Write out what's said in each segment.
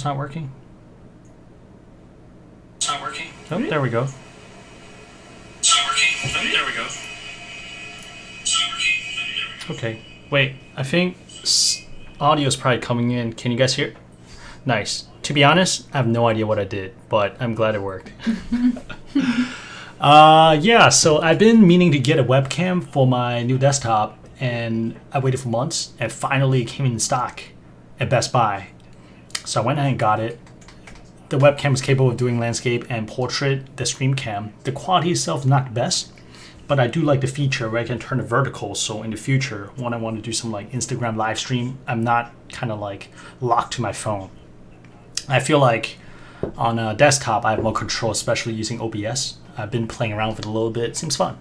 It's not working. It's not working. Oh, there we go. It's not working. Oh, there we go. It's not working. Okay. Wait, I think audio is probably coming in. Can you guys hear? Nice. To be honest, I have no idea what I did, but I'm glad it worked. Yeah, so I've been meaning to get a webcam for my new desktop, and I waited for months, and finally it came in stock at Best Buy. So I went ahead and got it. The webcam is capable of doing landscape and portrait, the stream cam. The quality itself is not the best, but I do like the feature where I can turn it vertical, so in the future, when I want to do some like Instagram live stream, I'm not kind of like locked to my phone. I feel like on a desktop, I have more control, especially using OBS. I've been playing around with it a little bit. It seems fun.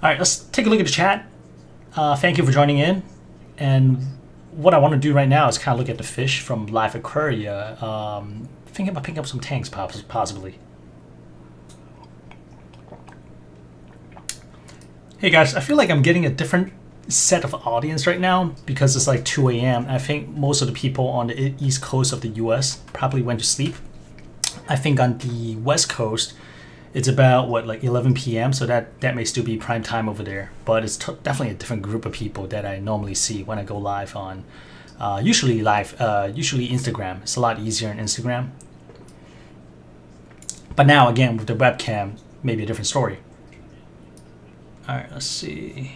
All right, let's take a look at the chat. Thank you for joining in. And what I want to do right now is kind of look at the fish from LiveAquaria. Thinking about picking up some tanks, possibly. Hey guys, I feel like I'm getting a different set of audience right now because it's like 2 a.m. I think most of the people on the east coast of the US probably went to sleep. I think on the west coast, it's about what, like 11 p.m. So that may still be prime time over there, but it's definitely a different group of people that I normally see when I go live on usually Instagram. It's a lot easier on Instagram, but now again with the webcam, maybe a different story. All right, let's see.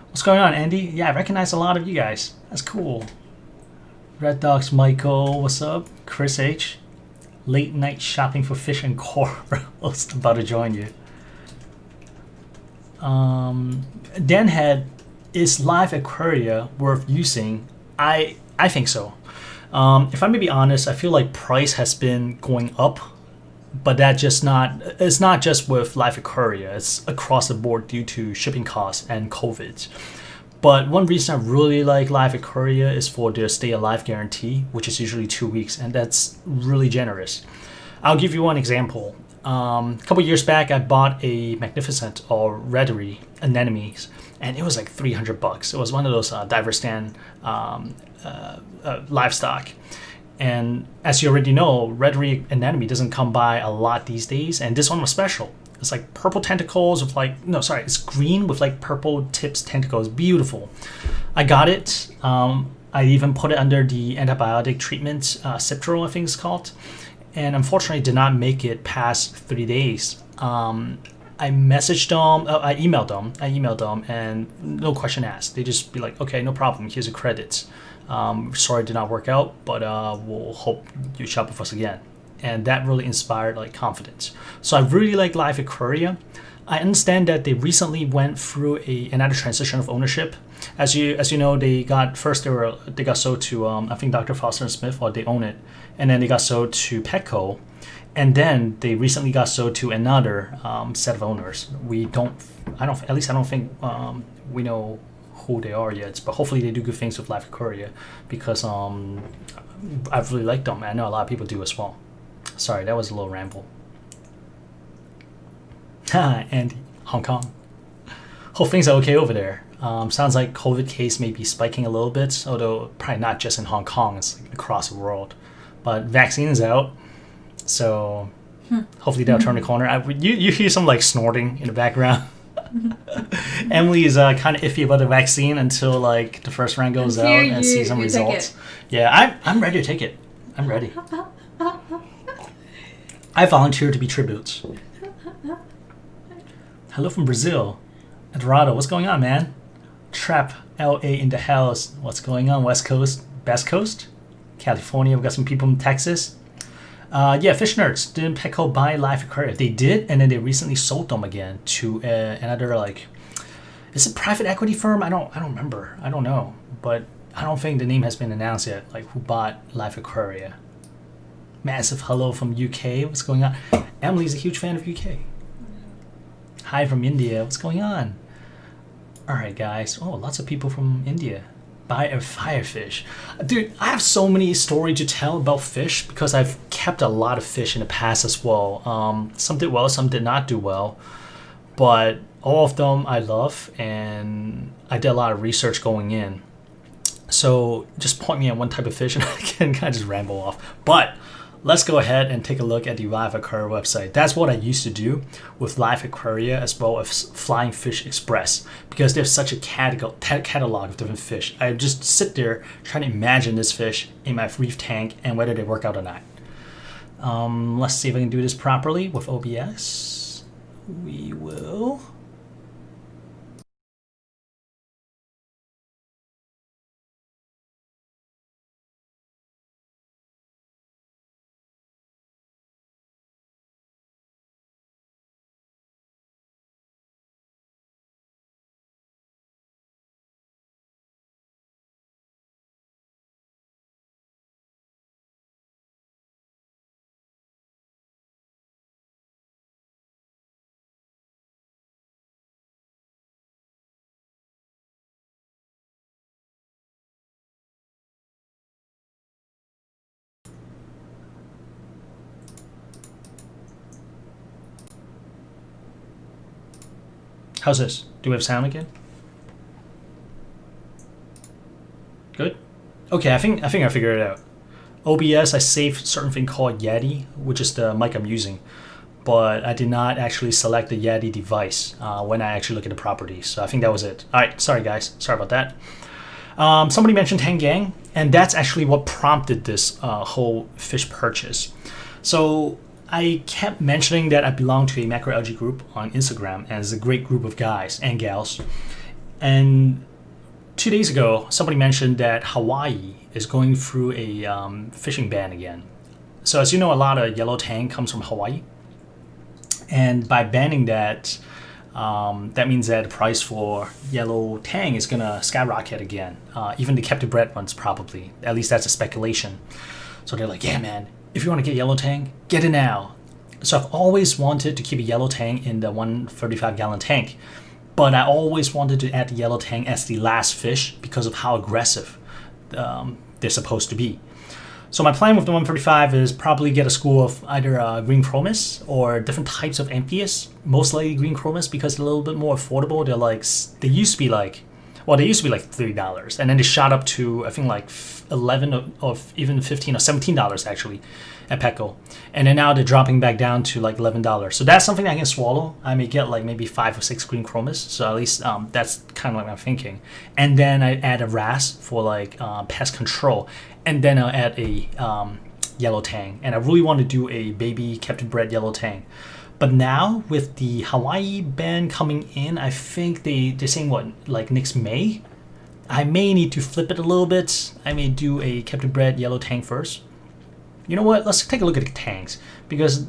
What's going on, Andy? Yeah, I recognize a lot of you guys. That's cool. Red Dogs Michael, what's up? Chris H. Late night shopping for fish and corals. About to join you. Dan had, is LiveAquaria worth using? I think so. If I may be honest, I feel like price has been going up, but it's not just with LiveAquaria. It's across the board due to shipping costs and COVID. But one reason I really like LiveAquaria is for their stay alive guarantee, which is usually 2 weeks, and that's really generous. I'll give you one example. A couple years back, I bought a Magnificent or Reddery anemones, and it was like $300. It was one of those Diverstand livestock. And as you already know, Reddery anemone doesn't come by a lot these days, and this one was special. It's like purple tentacles with it's green with like purple tips tentacles. Beautiful. I got it. I even put it under the antibiotic treatment, Ciptrol, I think it's called. And unfortunately did not make it past 3 days. I messaged them, I emailed them, and no question asked. They just be like, okay, no problem, here's your credits. Sorry it did not work out, but we'll hope you shop with us again. And that really inspired like confidence. So I really like LiveAquaria. I understand that they recently went through another transition of ownership. As you know, they got sold to I think Dr. Foster and Smith, or they own it, and then they got sold to Petco, and then they recently got sold to another set of owners. I don't think we know who they are yet, but hopefully they do good things with LiveAquaria because I really like them. I know a lot of people do as well. Sorry, that was a little ramble. Andy, Hong Kong. Hope things are okay over there. Sounds like COVID case may be spiking a little bit, although probably not just in Hong Kong, it's like across the world. But vaccine is out, so hopefully they'll turn the corner. You hear some like snorting in the background. Emily is kind of iffy about the vaccine until like the first round goes out and see some results. Yeah, I'm ready to take it. I'm ready. I volunteer to be tributes. Hello from Brazil. Eduardo, what's going on, man? Trap LA in the house. What's going on? West Coast? Best Coast? California. We've got some people in Texas. Yeah, Fish Nerds. Didn't Petco buy LiveAquaria? They did, and then they recently sold them again to another, like, is it private equity firm? I don't remember. I don't know. But I don't think the name has been announced yet, like who bought LiveAquaria. Massive hello from UK. What's going on? Emily's a huge fan of UK. Hi from India. What's going on? All right, guys. Oh, lots of people from India. Buy a firefish. Dude, I have so many stories to tell about fish because I've kept a lot of fish in the past as well. Some did well, some did not do well. But all of them I love, and I did a lot of research going in. So just point me at one type of fish and I can kind of just ramble off. But let's go ahead and take a look at the LiveAquaria website. That's what I used to do with LiveAquaria as well as Flying Fish Express, because there's such a catalog of different fish. I just sit there trying to imagine this fish in my reef tank and whether they work out or not. Let's see if I can do this properly with OBS. We will. How's this? Do we have sound again? Good? Okay, I think I figured it out. OBS, I saved certain thing called Yeti, which is the mic I'm using. But I did not actually select the Yeti device when I actually look at the properties. So I think that was it. All right, sorry guys, sorry about that. Somebody mentioned Tang Gang, and that's actually what prompted this whole fish purchase. So I kept mentioning that I belong to a macroalgae group on Instagram, and it's a great group of guys and gals. And 2 days ago, somebody mentioned that Hawaii is going through a fishing ban again. So as you know, a lot of yellow tang comes from Hawaii. And by banning that, that means that the price for yellow tang is gonna skyrocket again. Even the captive bred ones probably. At least that's a speculation. So they're like, yeah man, if you want to get yellow tang, get it now. So I've always wanted to keep a yellow tang in the 135-gallon tank. But I always wanted to add the yellow tang as the last fish because of how aggressive they're supposed to be. So my plan with the 135 is probably get a school of either green chromis or different types of amphias. Most likely green chromis because they're a little bit more affordable. They used to be like $3, and then they shot up to I think like 11 or even 15 or $17 actually at Petco, and then now they're dropping back down to like $11. So that's something I can swallow. I may get like maybe 5 or 6 green chromis. So at least that's kind of like my thinking. And then I add a RAS for like pest control, and then I'll add a yellow tang. And I really want to do a baby captive bred yellow tang. But now with the Hawaii ban coming in, I think they're saying what, like next May? I may need to flip it a little bit. I may do a captive bred yellow tang first. You know what? Let's take a look at the tangs, because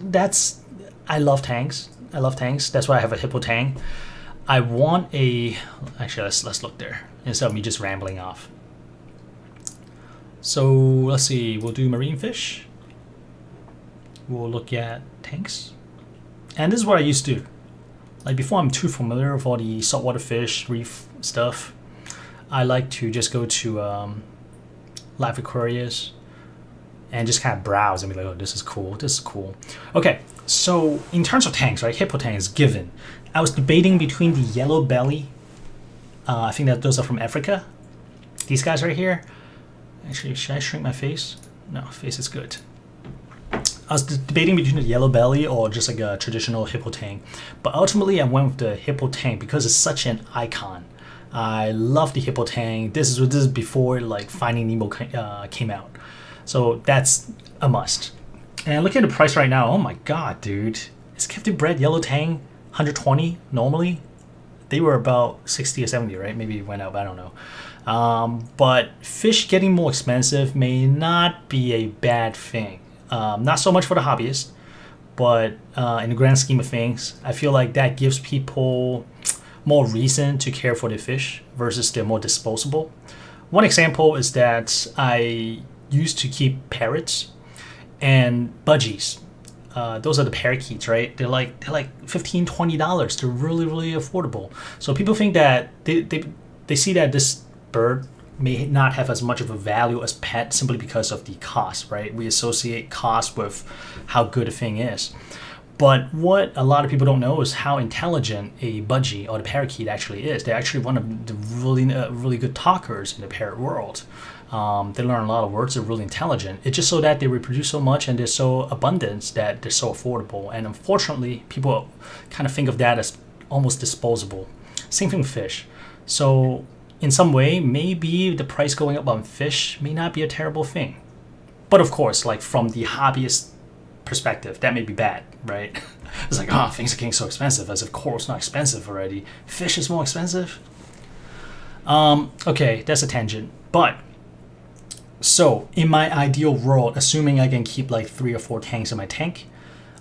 I love tangs. I love tangs. That's why I have a hippo tang. I want actually let's look there instead of me just rambling off. So let's see. We'll do marine fish. We'll look at tanks. And this is what I used to do. Like before I'm too familiar with all the saltwater fish, reef stuff, I like to just go to LiveAquarias and just kind of browse and be like, oh, this is cool, this is cool. Okay, so in terms of tanks, right, hippo tang is given. I was debating between the yellow belly, I think that those are from Africa. These guys right here. Actually, should I shrink my face? No, face is good. I was debating between the yellow belly or just like a traditional hippo tang, but ultimately I went with the hippo tang because it's such an icon. I love the hippo tang. This is before like Finding Nemo came out, so that's a must. And look at the price right now. Oh my god, dude! Is captive bred yellow tang 120 normally? They were about 60 or 70, right? Maybe it went up. I don't know. But fish getting more expensive may not be a bad thing. Not so much for the hobbyist, but in the grand scheme of things, I feel like that gives people more reason to care for the fish versus they're more disposable. One example is that I used to keep parrots and budgies. Those are the parakeets, right? They're like $15, $20. They're really, really affordable. So people think that they see that this bird may not have as much of a value as pet simply because of the cost, right? We associate cost with how good a thing is. But what a lot of people don't know is how intelligent a budgie or the parakeet actually is. They're actually one of the really good talkers in the parrot world. They learn a lot of words. They're really intelligent. It's just so that they reproduce so much and they're so abundant that they're so affordable. And unfortunately, people kind of think of that as almost disposable. Same thing with fish. So in some way, maybe the price going up on fish may not be a terrible thing. But of course, like from the hobbyist perspective, that may be bad, right? It's like, oh, things are getting so expensive, as if coral's not expensive already. Fish is more expensive. Okay, that's a tangent. But so in my ideal world, assuming I can keep like 3 or 4 tangs in my tank,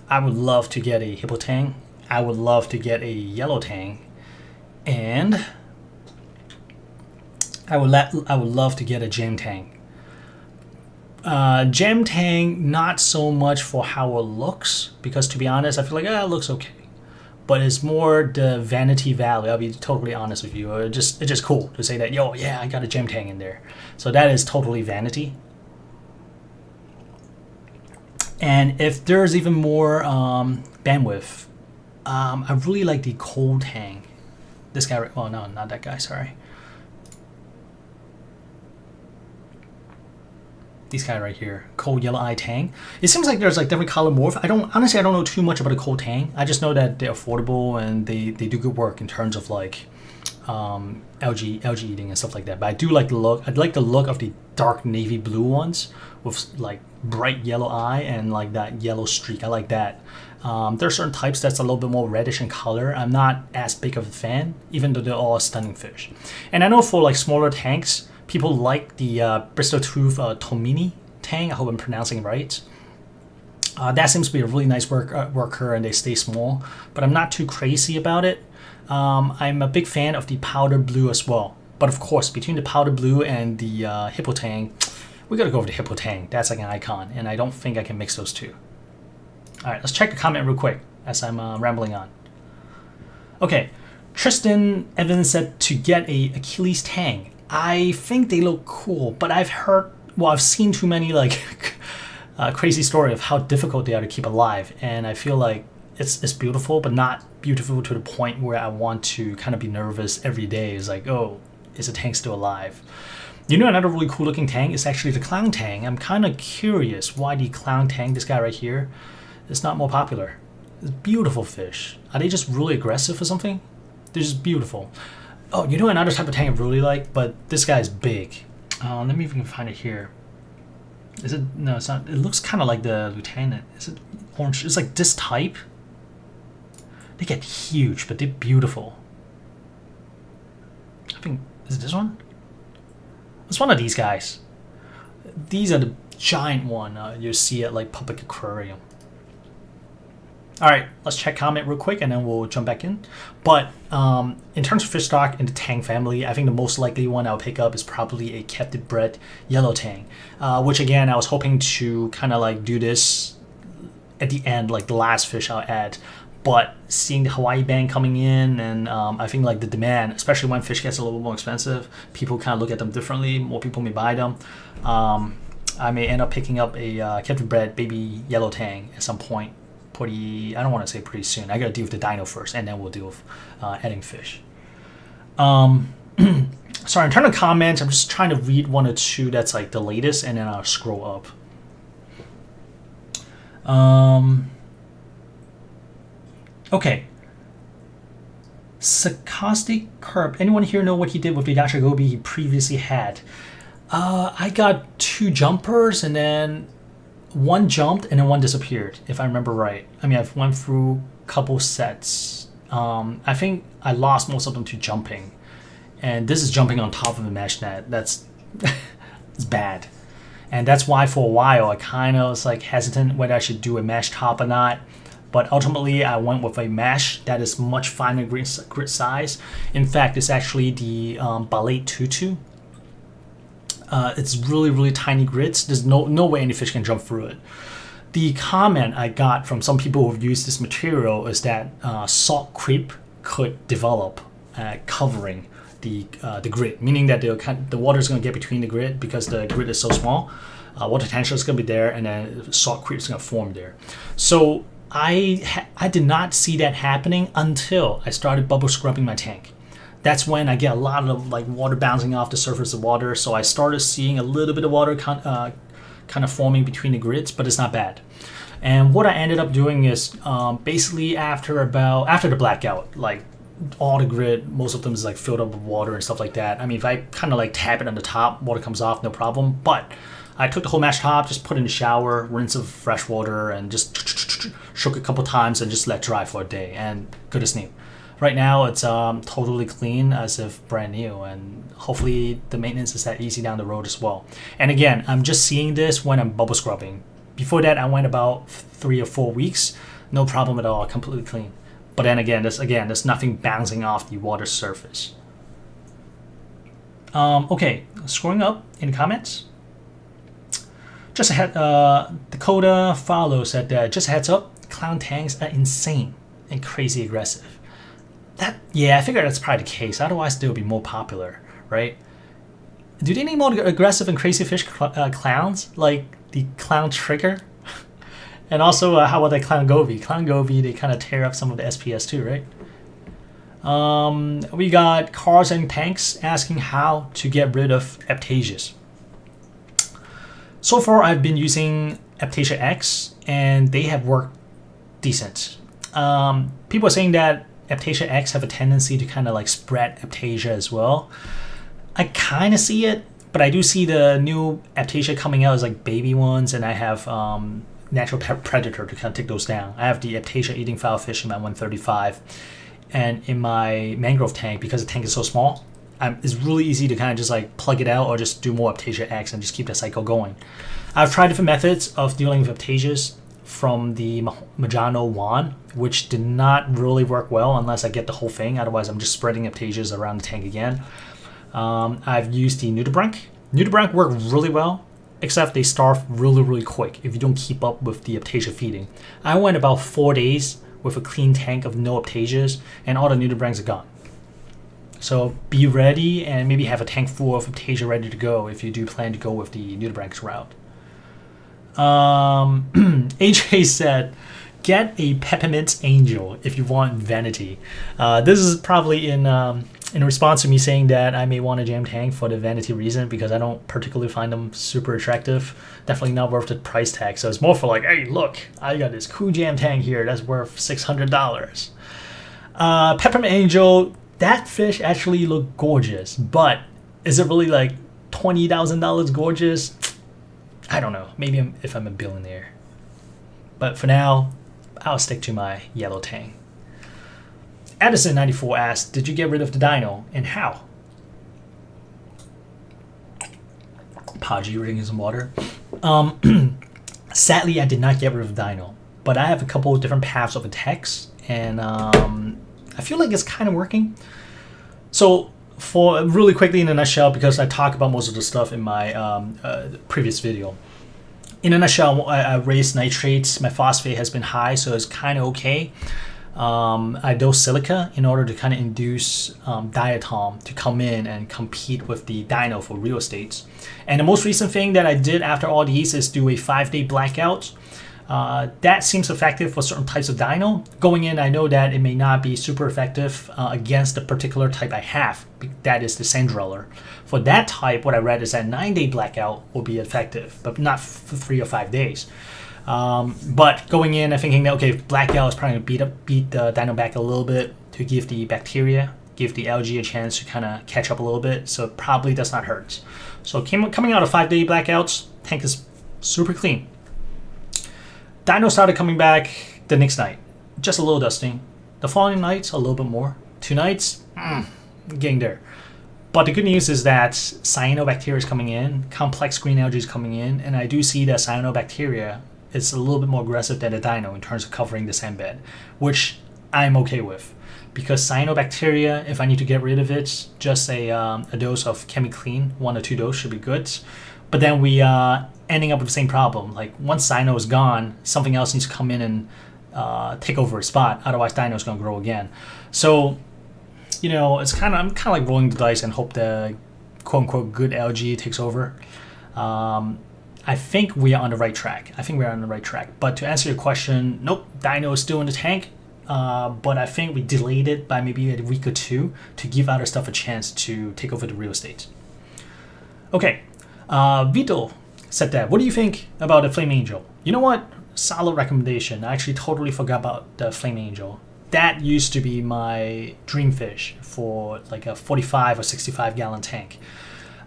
I would love to get a hippo tang. I would love to get a yellow tang, and I would love to get a gem tang. Gem tang, not so much for how it looks, because to be honest, I feel like it looks okay. But it's more the vanity value. I'll be totally honest with you. It's just cool to say that, yo, yeah, I got a gem tang in there. So that is totally vanity. And if there's even more bandwidth, I really like the cold tang. This guy, well, no, not that guy, sorry. This guy right here, cold yellow eye tang. It seems like there's like different color morph. I don't know too much about a cold tang. I just know that they're affordable and they do good work in terms of like algae eating and stuff like that. But I do like the look. I like the look of the dark navy blue ones with like bright yellow eye and like that yellow streak. I like that. There are certain types that's a little bit more reddish in color. I'm not as big of a fan, even though they're all stunning fish. And I know for like smaller tanks, people like the Bristol Tooth Tomini tang. I hope I'm pronouncing it right. That seems to be a really nice worker, and they stay small. But I'm not too crazy about it. I'm a big fan of the powder blue as well. But of course, between the powder blue and the hippo tang, we gotta go with the hippo tang. That's like an icon, and I don't think I can mix those two. All right, let's check the comment real quick as I'm rambling on. Okay, Tristan Evans said to get a Achilles tang. I think they look cool, but I've seen too many like crazy story of how difficult they are to keep alive, and I feel like it's beautiful, but not beautiful to the point where I want to kind of be nervous every day. It's like, oh, is the tank still alive? You know, another really cool looking tang is actually the clown tang. I'm kind of curious why the clown tang, this guy right here, is not more popular. It's beautiful fish. Are they just really aggressive or something? They're just beautiful. Oh, you know another type of tang I really like, but this guy's big. Let me even find it here. Is it? No, it's not. It looks kind of like the lieutenant. Is it orange? It's like this type. They get huge, but they're beautiful. I think, is it this one? It's one of these guys. These are the giant one you see at like public aquarium. All right, let's check comment real quick and then we'll jump back in. But in terms of fish stock in the tang family, I think the most likely one I'll pick up is probably a captive bred yellow tang, which again, I was hoping to kind of like do this at the end, like the last fish I'll add. But seeing the Hawaii ban coming in, and I think like the demand, especially when fish gets a little more expensive, people kind of look at them differently. More people may buy them. I may end up picking up a captive bred baby yellow tang at some point. I don't want to say pretty soon. I gotta deal with the dino first, and then we'll deal with adding fish. Sorry, in terms of comments, I'm just trying to read one or two that's like the latest, and then I'll scroll up. Okay. Sarcastic Curb. Anyone here know what he did with the Yashagobi he previously had? I got 2 jumpers, and then one jumped and then one disappeared, if I remember right. I mean, I've went through a couple sets. I think I lost most of them to jumping. And this is jumping on top of the mesh net. That's it's bad. And that's why for a while I kind of was like hesitant whether I should do a mesh top or not. But ultimately I went with a mesh that is much finer grit size. In fact, it's actually the Ballet Tutu. It's really, really tiny grits. There's no way any fish can jump through it. The comment I got from some people who've used this material is that salt creep could develop covering the grit, meaning that the water is going to get between the grit because the grit is so small. Water tension is going to be there, and then salt creep is going to form there. So I did not see that happening until I started bubble scrubbing my tank. That's when I get a lot of like water bouncing off the surface of water. So I started seeing a little bit of water kind of forming between the grids, but it's not bad. And what I ended up doing is basically after the blackout, like all the grid, most of them is like filled up with water and stuff like that. I mean, if I kind of like tap it on the top, water comes off, no problem. But I took the whole mesh top, just put it in the shower, rinse of fresh water, and just shook a couple times and just let dry for a day, and good as new. Right now it's totally clean as if brand new, and hopefully the maintenance is that easy down the road as well. And again, I'm just seeing this when I'm bubble scrubbing. Before that, I went about 3 or 4 weeks, no problem at all, completely clean. But then again, there's nothing bouncing off the water surface. Okay, scrolling up in the comments. Just a head, Dakota Follow said that, just a heads up, clown tanks are insane and crazy aggressive. Yeah, I figured that's probably the case. Otherwise, they would be more popular, right? Do they need more aggressive and crazy fish clowns, like the clown trigger? And also, how about that clown goby? Clown goby, they kind of tear up some of the SPS too, right? We got Cars and Tanks asking how to get rid of Aptasias. So far, I've been using Aptasia X, and they have worked decent. People are saying that Aptasia X have a tendency to kind of like spread Aptasia as well. I kind of see it, but I do see the new Aptasia coming out as like baby ones, and I have Natural Predator to kind of take those down. I have the Aptasia eating foul fish in my 135, and in my mangrove tank, because the tank is so small, it's really easy to kind of just like plug it out or just do more Aptasia X and just keep that cycle going. I've tried different methods of dealing with Aptasias from the Majano wand, which did not really work well unless I get the whole thing. Otherwise, I'm just spreading Aptasias around the tank again. I've used the Nudibranch. Nudibranch work really well, except they starve really, really quick if you don't keep up with the Aptasia feeding. I went about 4 days with a clean tank of no Aptasias, and all the Nudibranchs are gone. So be ready and maybe have a tank full of Aptasia ready to go if you do plan to go with the Nudibranchs route. AJ said, get a Peppermint Angel if you want vanity. This is probably in response to me saying that I may want a jam tank for the vanity reason, because I don't particularly find them super attractive. Definitely not worth the price tag. So it's more for like, hey, look, I got this cool jam tank here that's worth $600. Peppermint Angel, that fish actually looked gorgeous, but is it really like $20,000 gorgeous? I don't know. Maybe if I'm a billionaire. But for now, I'll stick to my yellow tank. Addison94 asked, did you get rid of the dino, and how? Podgy drinking some water. Sadly, I did not get rid of the dino, but I have a couple of different paths of attacks, and I feel like it's kind of working. So, for really quickly in a nutshell, because I talk about most of the stuff in my previous video. In a nutshell, I raised nitrates. My phosphate has been high, so it's kind of okay. I dose silica in order to kind of induce diatom to come in and compete with the dino for real estates. And the most recent thing that I did after all these is do a 5-day blackout. That seems effective for certain types of dino. Going in, I know that it may not be super effective against the particular type I have. That is the sand dweller. For that type, what I read is that 9-day blackout will be effective, but not for 3 or 5 days. But going in and thinking that, okay, blackout is probably going to beat the dino back a little bit to give the bacteria, give the algae a chance to kind of catch up a little bit, so it probably does not hurt. So coming out of 5-day blackouts, tank is super clean. Dino started coming back the next night, just a little dusting. The following nights, a little bit more. 2 nights, getting there. But the good news is that cyanobacteria is coming in, complex green algae is coming in, and I do see that cyanobacteria is a little bit more aggressive than the dino in terms of covering the sand bed, which I'm okay with. Because cyanobacteria, if I need to get rid of it, just a dose of ChemiClean, 1 or 2 doses should be good. But then we ending up with the same problem. Like once dino is gone, something else needs to come in and take over a spot. Otherwise, dino is going to grow again. So, you know, I'm kind of like rolling the dice and hope the quote unquote good algae takes over. I I think we are on the right track. But to answer your question, nope, Dino is still in the tank. But I think we delayed it by maybe a week or two to give other stuff a chance to take over the real estate. Okay, Vito said that. What do you think about the Flame Angel? You know what? Solid recommendation. I actually totally forgot about the Flame Angel. That used to be my dream fish for like a 45 or 65 gallon tank.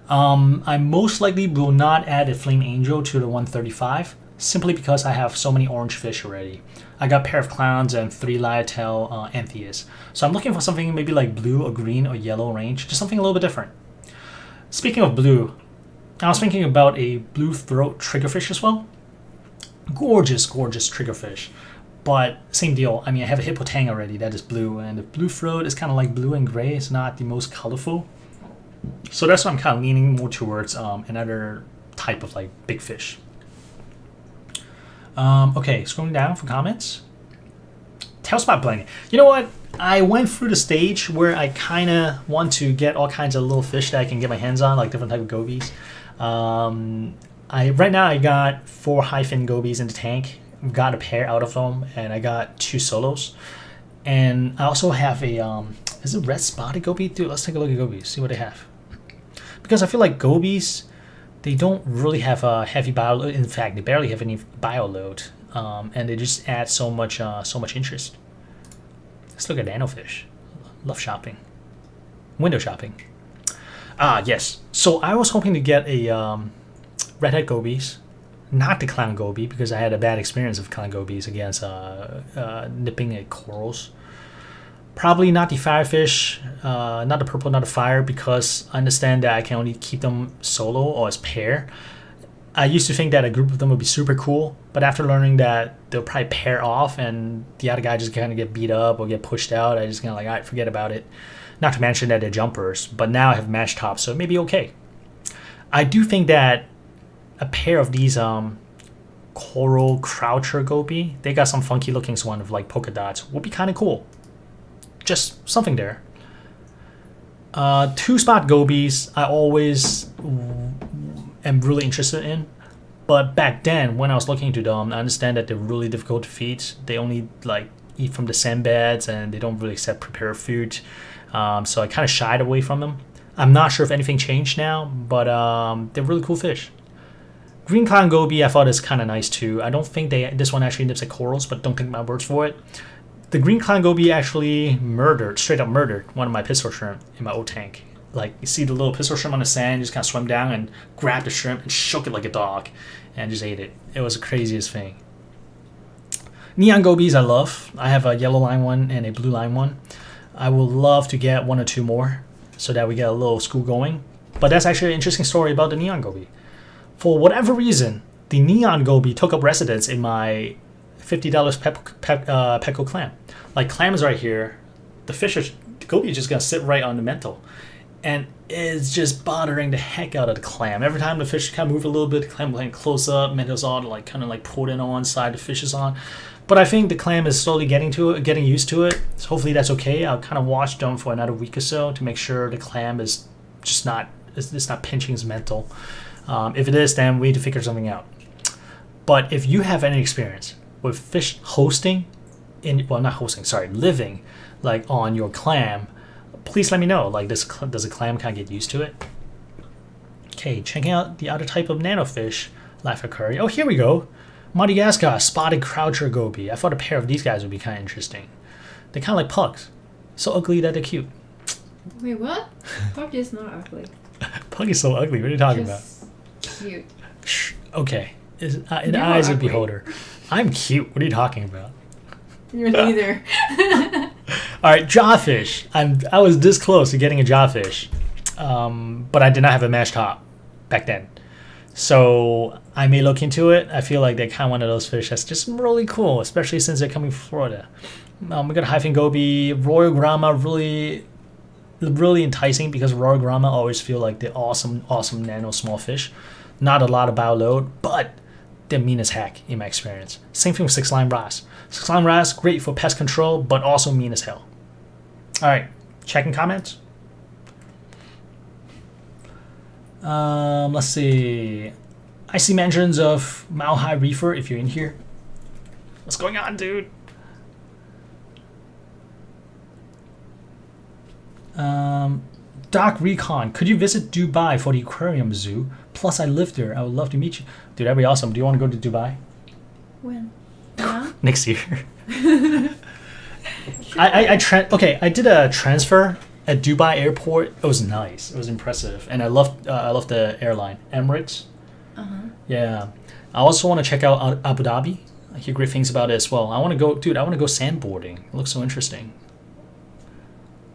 I most likely will not add a Flame Angel to the 135 simply because I have so many orange fish already. I got a pair of clowns and 3 Liatel Antheas. So I'm looking for something maybe like blue or green or yellow range, just something a little bit different. Speaking of blue, I was thinking about a blue throat triggerfish as well. Gorgeous, gorgeous triggerfish. But same deal. I mean, I have a hippo tang already that is blue, and the blue throat is kind of like blue and gray. It's not the most colorful. So that's why I'm kind of leaning more towards another type of like big fish. Okay, scrolling down for comments. Tailspot blending. You know what? I went through the stage where I kind of want to get all kinds of little fish that I can get my hands on, like different type of gobies. Right now I got 4 high-fin gobies in the tank. Got a pair out of them, and I got 2 solos. And I also have a, is it red spotted goby? Dude, let's take a look at gobies, see what they have. Because I feel like gobies, they don't really have a heavy bio load. In fact, they barely have any bio load. And they just add so much interest. Let's look at nanofish. Love shopping. Window shopping. Ah, yes. So I was hoping to get a redhead gobies. Not the clown goby, because I had a bad experience of clown gobies against nipping at corals. Probably not the firefish, not the purple, not the fire, because I understand that I can only keep them solo or as pair. I used to think that a group of them would be super cool, but after learning that they'll probably pair off and the other guy just kind of get beat up or get pushed out, I just kind of like, all right, forget about it. Not to mention that they're jumpers, but now I have match tops, so it may be okay. I do think that a pair of these coral croucher goby, they got some funky looking one of like polka dots, would be kind of cool. Just something there. 2-spot gobies I always am really interested in, but back then when I was looking into them, I understand that they're really difficult to feed. They only like eat from the sandbeds and they don't really accept prepared food, so I kind of shied away from them. I'm not sure if anything changed now, but they're really cool fish. Green clown goby I thought is kind of nice too. I don't think this one actually nips at corals, but don't take my words for it. The green clown goby actually straight up murdered one of my pistol shrimp in my old tank. Like, you see the little pistol shrimp on the sand, just kind of swim down and grab the shrimp and shook it like a dog and just ate it. It was the craziest thing. Neon gobies I love. I have a yellow line one and a blue line one. I would love to get 1 or 2 more so that we get a little school going. But that's actually an interesting story about the neon goby. For whatever reason, the neon goby took up residence in my $50 Petco clam. Like, clam is right here. The goby is just gonna sit right on the mantle. And it's just bothering the heck out of the clam. Every time the fish kind of move a little bit, the clam will close up, mantle's on, like kind of like pulled in on one side, the fish is on. But I think the clam is slowly getting used to it. So hopefully that's okay. I'll kind of watch them for another week or so to make sure the clam is just it's not pinching his mantle. If it is, then we need to figure something out. But if you have any experience with fish living like on your clam, please let me know. Like, does a clam kind of get used to it? Okay, checking out the other type of nanofish, LiveAquaria. Oh, here we go. Madagascar spotted croucher goby. I thought a pair of these guys would be kind of interesting. They're kind of like pugs. So ugly that they're cute. Wait, what? Pug is not ugly. Pug is so ugly. What are you talking about? Cute. Shh. Okay. In the eyes of the beholder. I'm cute. What are you talking about? You're neither. All right, jawfish. I was this close to getting a jawfish, but I did not have a mesh top back then. So I may look into it. I feel like they're kind of one of those fish that's just really cool, especially since they're coming from Florida. We got a hyphen goby, Royal Grama, really, really enticing because Royal Grama always feel like they're awesome nano small fish. Not a lot of bio load, but they're mean as heck in my experience. Same thing with 6-line wrasse. 6-line wrasse, great for pest control, but also mean as hell. All right, checking comments. Let's see. I see mentions of Mile High Reefer if you're in here. What's going on, dude? Doc Recon, could you visit Dubai for the aquarium zoo? Plus, I live there. I would love to meet you. Dude, that'd be awesome. Do you want to go to Dubai? When? Now? Next year. I did a transfer at Dubai airport. It was nice. It was impressive. And I loved the airline. Emirates. Yeah. I also want to check out Abu Dhabi. I hear great things about it as well. I want to go sandboarding. It looks so interesting.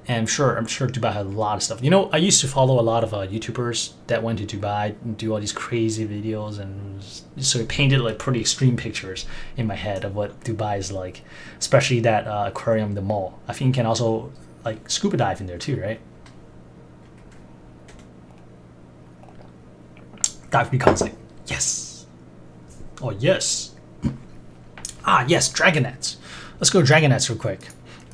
And I'm sure Dubai had a lot of stuff. You know, I used to follow a lot of YouTubers that went to Dubai and do all these crazy videos and sort of painted like pretty extreme pictures in my head of what Dubai is like, especially that aquarium, the mall. I think you can also like scuba dive in there too, right? Dive Recon's like, yes. Oh, yes. Ah, yes, Dragonets. Let's go Dragonets real quick.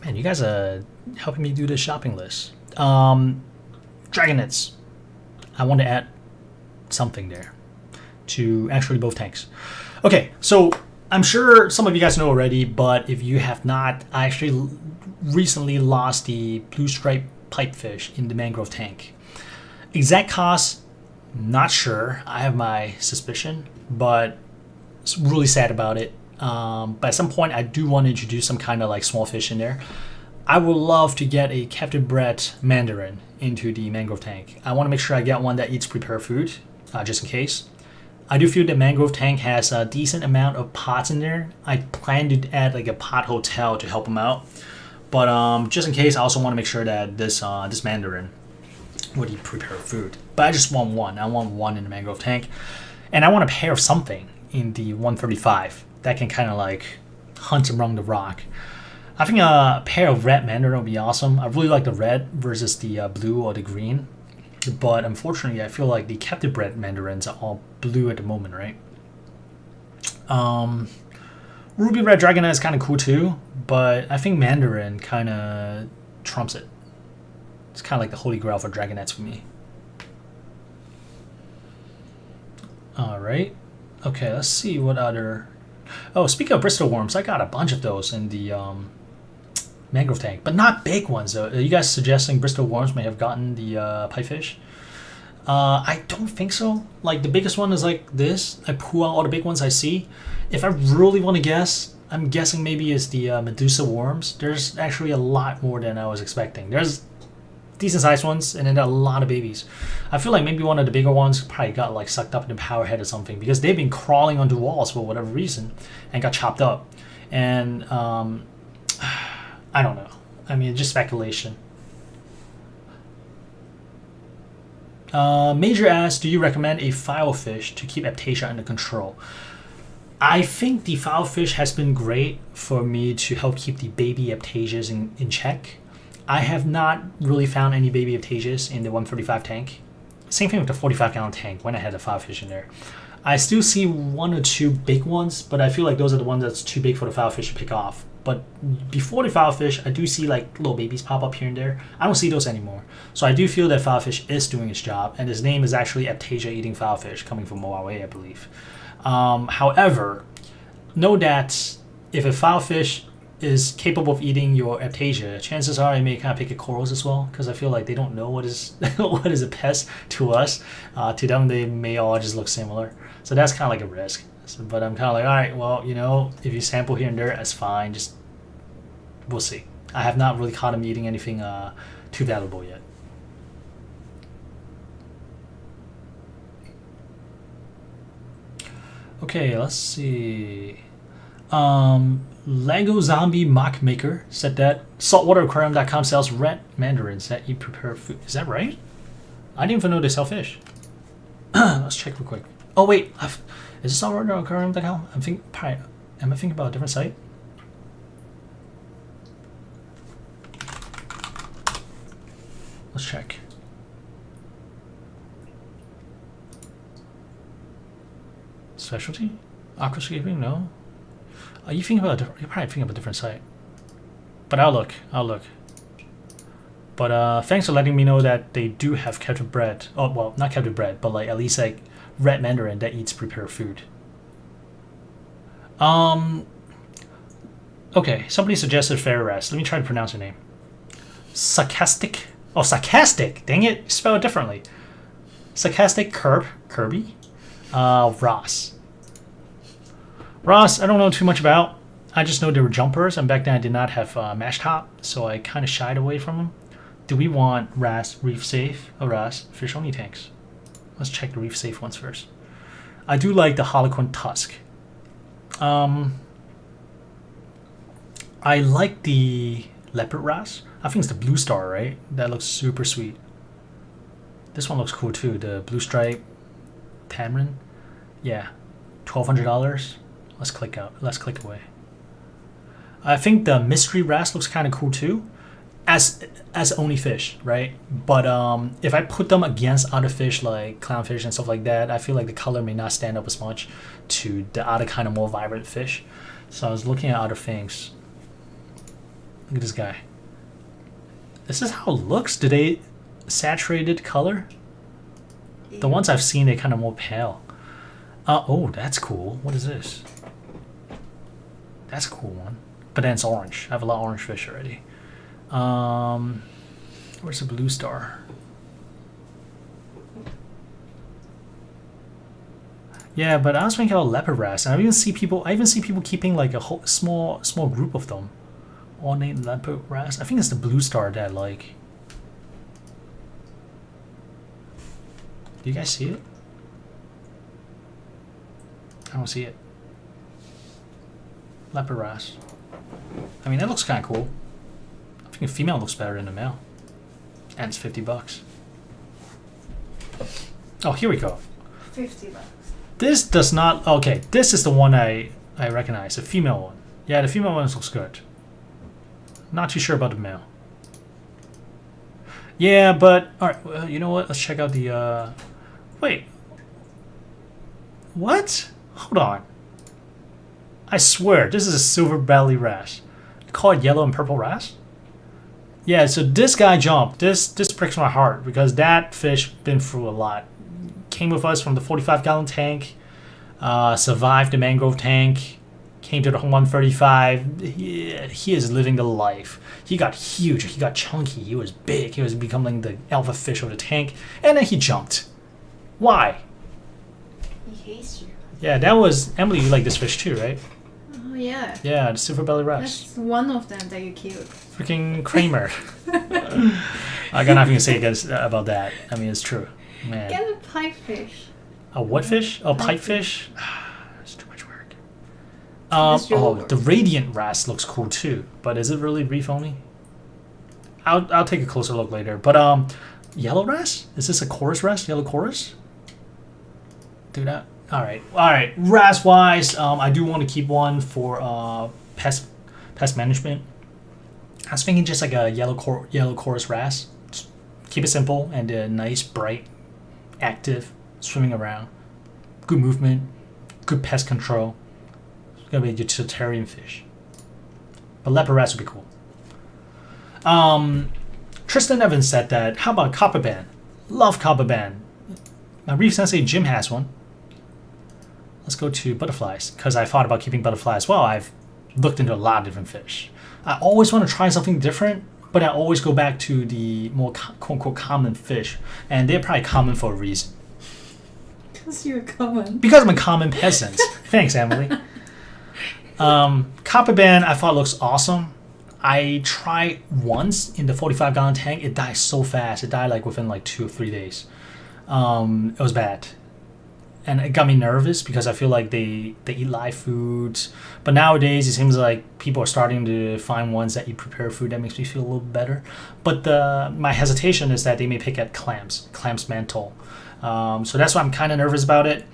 Man, you guys are helping me do the shopping list. Dragonets. I want to add something there to actually both tanks. Okay, so I'm sure some of you guys know already, but if you have not, I actually recently lost the blue stripe pipefish in the mangrove tank. Exact cost, not sure. I have my suspicion, but it's really sad about it. But at some point, I do want to introduce some kind of like small fish in there. I would love to get a captive bred mandarin into the mangrove tank. I want to make sure I get one that eats prepared food, just in case. I do feel the mangrove tank has a decent amount of pots in there. I plan to add like a pot hotel to help them out. But just in case, I also want to make sure that this mandarin would eat prepared food. But I just want one. I want one in the mangrove tank. And I want a pair of something in the 135 that can kind of like hunt around the rock. I think a pair of red mandarin would be awesome. I really like the red versus the blue or the green. But unfortunately, I feel like the captive bred mandarins are all blue at the moment, right? Ruby red dragonet is kind of cool too, but I think mandarin kind of trumps it. It's kind of like the holy grail for dragonets for me. All right. Okay, let's see what other... Oh, speaking of Bristol worms, I got a bunch of those in the mangrove tank, but not big ones. Are you guys suggesting Bristol worms may have gotten the pipefish? I don't think so. Like the biggest one is like this. I pull out all the big ones I see. If I really want to guess, I'm guessing maybe it's the Medusa worms. There's actually a lot more than I was expecting. There's decent sized ones and then there are a lot of babies. I feel like maybe one of the bigger ones probably got like sucked up in the power head or something because they've been crawling onto walls for whatever reason and got chopped up. And I don't know. I mean, just speculation. Major asks, do you recommend a filefish to keep Aptasia under control? I think the filefish has been great for me to help keep the baby Aptasias in check. I have not really found any baby Aptasias in the 135 tank. Same thing with the 45-gallon tank when I had the filefish in there. I still see one or two big ones, but I feel like those are the ones that's too big for the filefish to pick off. But before the filefish, I do see like little babies pop up here and there. I don't see those anymore. So I do feel that filefish is doing its job, and his name is actually Aptasia eating filefish, coming from Huawei, I believe. However, know that if a filefish is capable of eating your Aptasia, chances are it may kind of pick at corals as well, because I feel like they don't know what is what is a pest to us. To them, they may all just look similar. So that's kind of like a risk. So, but I'm kind of like, all right, well, you know, if you sample here and there, that's fine. Just we'll see. I have not really caught him eating anything too valuable yet. Okay, let's see. Lego Zombie Mock Maker said that saltwateraquarium.com sells red mandarins that eat prepared food. Is that right? I didn't even know they sell fish. Let's check real quick. Oh wait, is this saltwateraquarium.com? Am I thinking about a different site? Let's check. Specialty? Aquascaping? No. Are you thinking about you're probably thinking of a different site. But I'll look. But thanks for letting me know that they do have captive bred. Oh well, not captive bred, but like at least like red mandarin that eats prepared food. Okay, somebody suggested fairy wrasse. Let me try to pronounce your name. Sarcastic. Oh, sarcastic. Dang it, spell it differently. Sarcastic Kirby. Ross. Ross, I don't know too much about. I just know they were jumpers, and back then I did not have mash top, so I kind of shied away from them. Do we want wrasse reef safe or wrasse fish only tanks? Let's check the reef safe ones first. I do like the Harlequin tusk. I like the leopard wrasse. I think it's the blue star, right? That looks super sweet. This one looks cool too. The blue stripe tamarin. Yeah, $1,200. Let's click out. Let's click away. I think the mystery wrasse looks kind of cool too, as only fish, right? But if I put them against other fish like clownfish and stuff like that, I feel like the color may not stand up as much to the other kind of more vibrant fish. So I was looking at other things. Look at this guy. This is how it looks. Do they saturated color? The ones I've seen, they're kind of more pale. Oh, that's cool. What is this? That's a cool one. But then it's orange. I have a lot of orange fish already. Where's the blue star? Yeah, but I was thinking about leopard wrasse, and I even see people keeping like a whole small group of them. Ornate leopard wrasse. I think it's the blue star that I like. Do you guys see it? I don't see it. Leopard wrasse. I mean, that looks kind of cool. I think a female looks better than a male. And it's $50. Oh, here we go. $50. This does not... Okay, this is the one I recognize. The female one. Yeah, the female one looks good. Not too sure about the male. Yeah, but... Alright, well, you know what? Let's check out the... Wait. What? Hold on. I swear, this is a silver belly wrasse. You call it yellow and purple wrasse? Yeah, so this guy jumped. This breaks my heart because that fish been through a lot. Came with us from the 45-gallon tank, survived the mangrove tank, came to the 135. He is living the life. He got huge. He got chunky. He was big. He was becoming the alpha fish of the tank. And then he jumped. Why? He hates you. Yeah, that was... Emily, you like this fish too, right? Oh, yeah. Yeah, the silver belly wrasse. That's one of them that you killed. Freaking Kramer. I got nothing to say about that. I mean, it's true. Man. Get a pipefish. A what fish? A pipefish? It's too much work. It's Oh, yours. the radiant wrasse looks cool too. But is it really reef only? I'll take a closer look later. But yellow wrasse? Is this a chorus wrasse? Yellow chorus? Do that. All right. Wrasse wise, I do want to keep one for pest management. I was thinking just like a yellow chorus wrasse. Just keep it simple and nice, bright, active, swimming around, good movement, good pest control. It's gonna be a utilitarian fish. But leopard wrasse would be cool. Tristan Evans said that. How about copper band? Love copper band. My Reef Sensei Jim has one. Let's go to butterflies, because I thought about keeping butterflies as well. I've looked into a lot of different fish. I always want to try something different, but I always go back to the more quote-unquote common fish, and they're probably common for a reason. Because you're common. Because I'm a common peasant. Thanks, Emily. Copper band I thought looks awesome. I tried once in the 45-gallon tank. It died so fast. It died like within like 2 or 3 days. It was bad. And it got me nervous because I feel like they eat live foods. But nowadays, it seems like people are starting to find ones that eat prepared food. That makes me feel a little better. But my hesitation is that they may pick at clams mantle. So that's why I'm kind of nervous about it.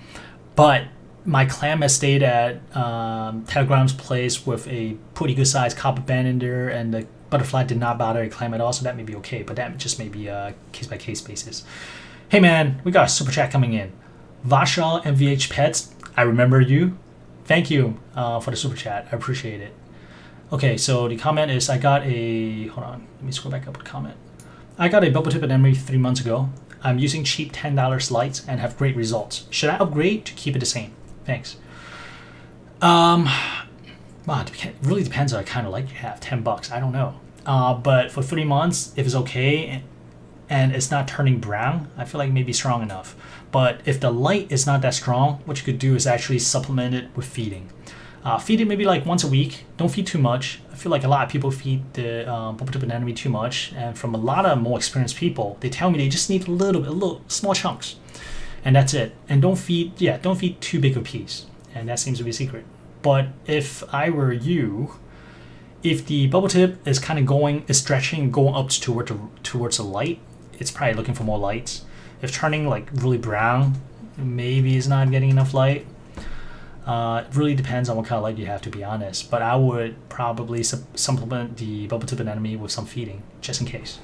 But my clam has stayed at Telegram's place with a pretty good sized copper band in there, and the butterfly did not bother a clam at all, so that may be okay. But that just may be a case-by-case basis. Hey man, we got a super chat coming in. Vashal MVH Pets, I remember you. Thank you for the super chat. I appreciate it. Okay, so the comment is I got a... Hold on. Let me scroll back up with the comment. I got a bubble tip anemone 3 months ago. I'm using cheap $10 lights and have great results. Should I upgrade to keep it the same? Thanks. Well, it really depends on the kind of light you have. $10, I don't know. But for 3 months, if it's okay and it's not turning brown, I feel like maybe strong enough. But if the light is not that strong, what you could do is actually supplement it with feeding. Feed it maybe like once a week. Don't feed too much. I feel like a lot of people feed the bubble tip anemone too much, and from a lot of more experienced people, they tell me they just need a little small chunks, and that's it. And don't feed too big of a piece, and that seems to be a secret. But if I were you, if the bubble tip is kind of stretching, going up towards the light, it's probably looking for more lights. If turning like really brown, maybe it's not getting enough light. It really depends on what kind of light you have, to be honest. But I would probably supplement the bubble tip anemone with some feeding, just in case.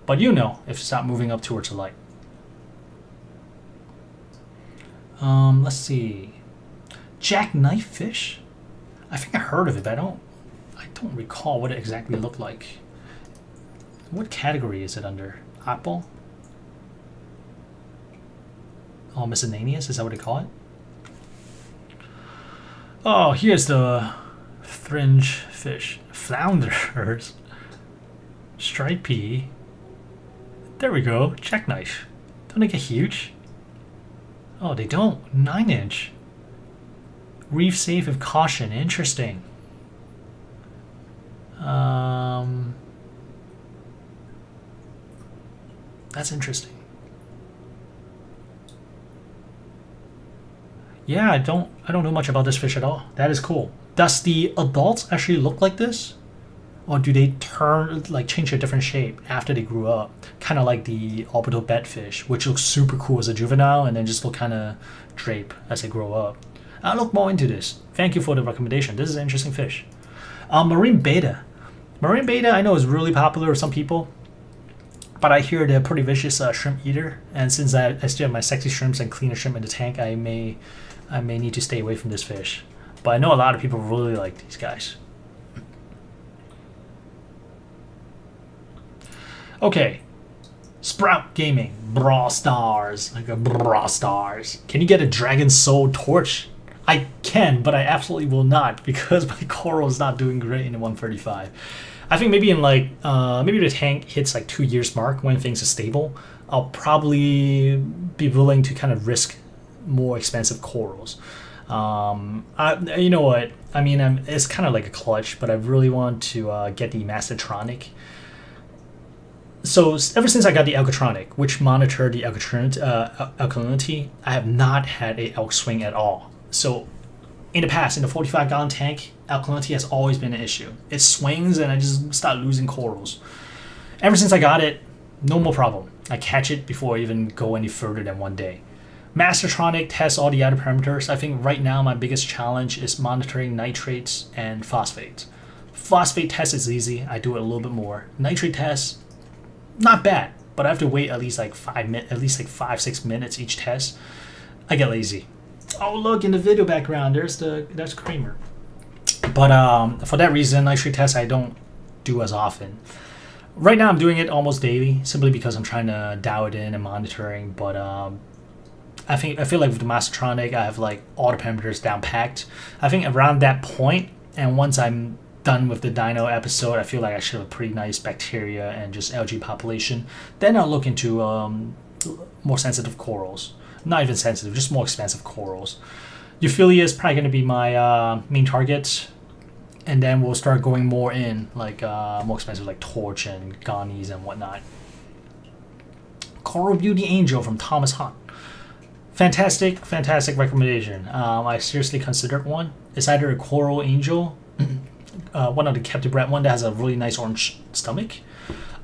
But you know if it's not moving up towards the light. Let's see. Jackknife fish? I think I heard of it, but I don't recall what it exactly looked like. What category is it under? Apple? Oh, miscellaneous? Is that what they call it? Oh, here's the fringe fish. Flounders. Stripey. There we go. Jackknife. Don't they get huge? Oh, they don't. 9-inch. Reef safe with caution. Interesting. That's interesting. Yeah, I don't know much about this fish at all. That is cool. Does the adults actually look like this? Or do they change a different shape after they grew up? Kind of like the orbital bedfish, which looks super cool as a juvenile and then just look kind of drape as they grow up. I'll look more into this. Thank you for the recommendation. This is an interesting fish. Marine beta. Marine beta I know is really popular with some people, but I hear they're pretty vicious shrimp eater. And since I still have my sexy shrimps and cleaner shrimp in the tank, I may need to stay away from this fish. But I know a lot of people really like these guys. Okay. Sprout Gaming. Brawl Stars. Like a Brawl Stars. Can you get a Dragon Soul Torch? I can, but I absolutely will not because my coral is not doing great in the 135. I think maybe in maybe the tank hits like 2 years mark when things are stable, I'll probably be willing to kind of risk more expensive corals. You know what? I mean, it's kind of like a clutch, but I really want to get the Mastertronic. So ever since I got the Alkatronic, which monitored the alkalinity, I have not had a elk swing at all. So in the past, in the 45-gallon tank, alkalinity has always been an issue. It swings and I just start losing corals. Ever since I got it, no more problem. I catch it before I even go any further than 1 day. Mastertronic tests all the other parameters. I think right now my biggest challenge is monitoring nitrates and phosphates. Phosphate test is easy. I do it a little bit more. Nitrate test, not bad, but I have to wait at least like 5-6 minutes each test. I get lazy. Oh, look in the video background, there's Kramer. But for that reason, nitrate tests I don't do as often. Right now I'm doing it almost daily, simply because I'm trying to dial it in and monitoring. But I feel like with the Mastertronic, I have like all the parameters down packed. I think around that point, and once I'm done with the dino episode, I feel like I should have a pretty nice bacteria and just algae population. Then I'll look into more sensitive corals. Not even sensitive, just more expensive corals. Euphilia is probably going to be my main target. And then we'll start going more in, like more expensive, like torch and gonnies and whatnot. Coral Beauty Angel from Thomas Hunt. Fantastic recommendation. I seriously considered one. It's either a Coral Angel, one of the captive bred one that has a really nice orange stomach,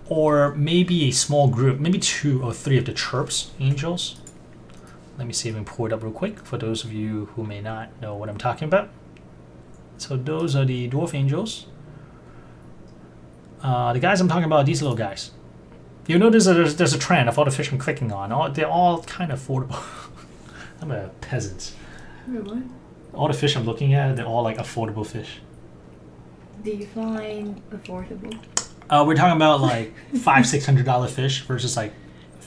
or maybe a small group, maybe 2 or 3 of the Chirps Angels. Let me see if I can pull it up real quick for those of you who may not know what I'm talking about. So those are the Dwarf Angels. The guys I'm talking about are these little guys. You'll notice that there's a trend of all the fish I'm clicking on. They're all kind of affordable. I'm a peasant. Wait, what? All the fish I'm looking at, they're all like affordable fish. Define affordable. We're talking about like $500-$600 fish versus like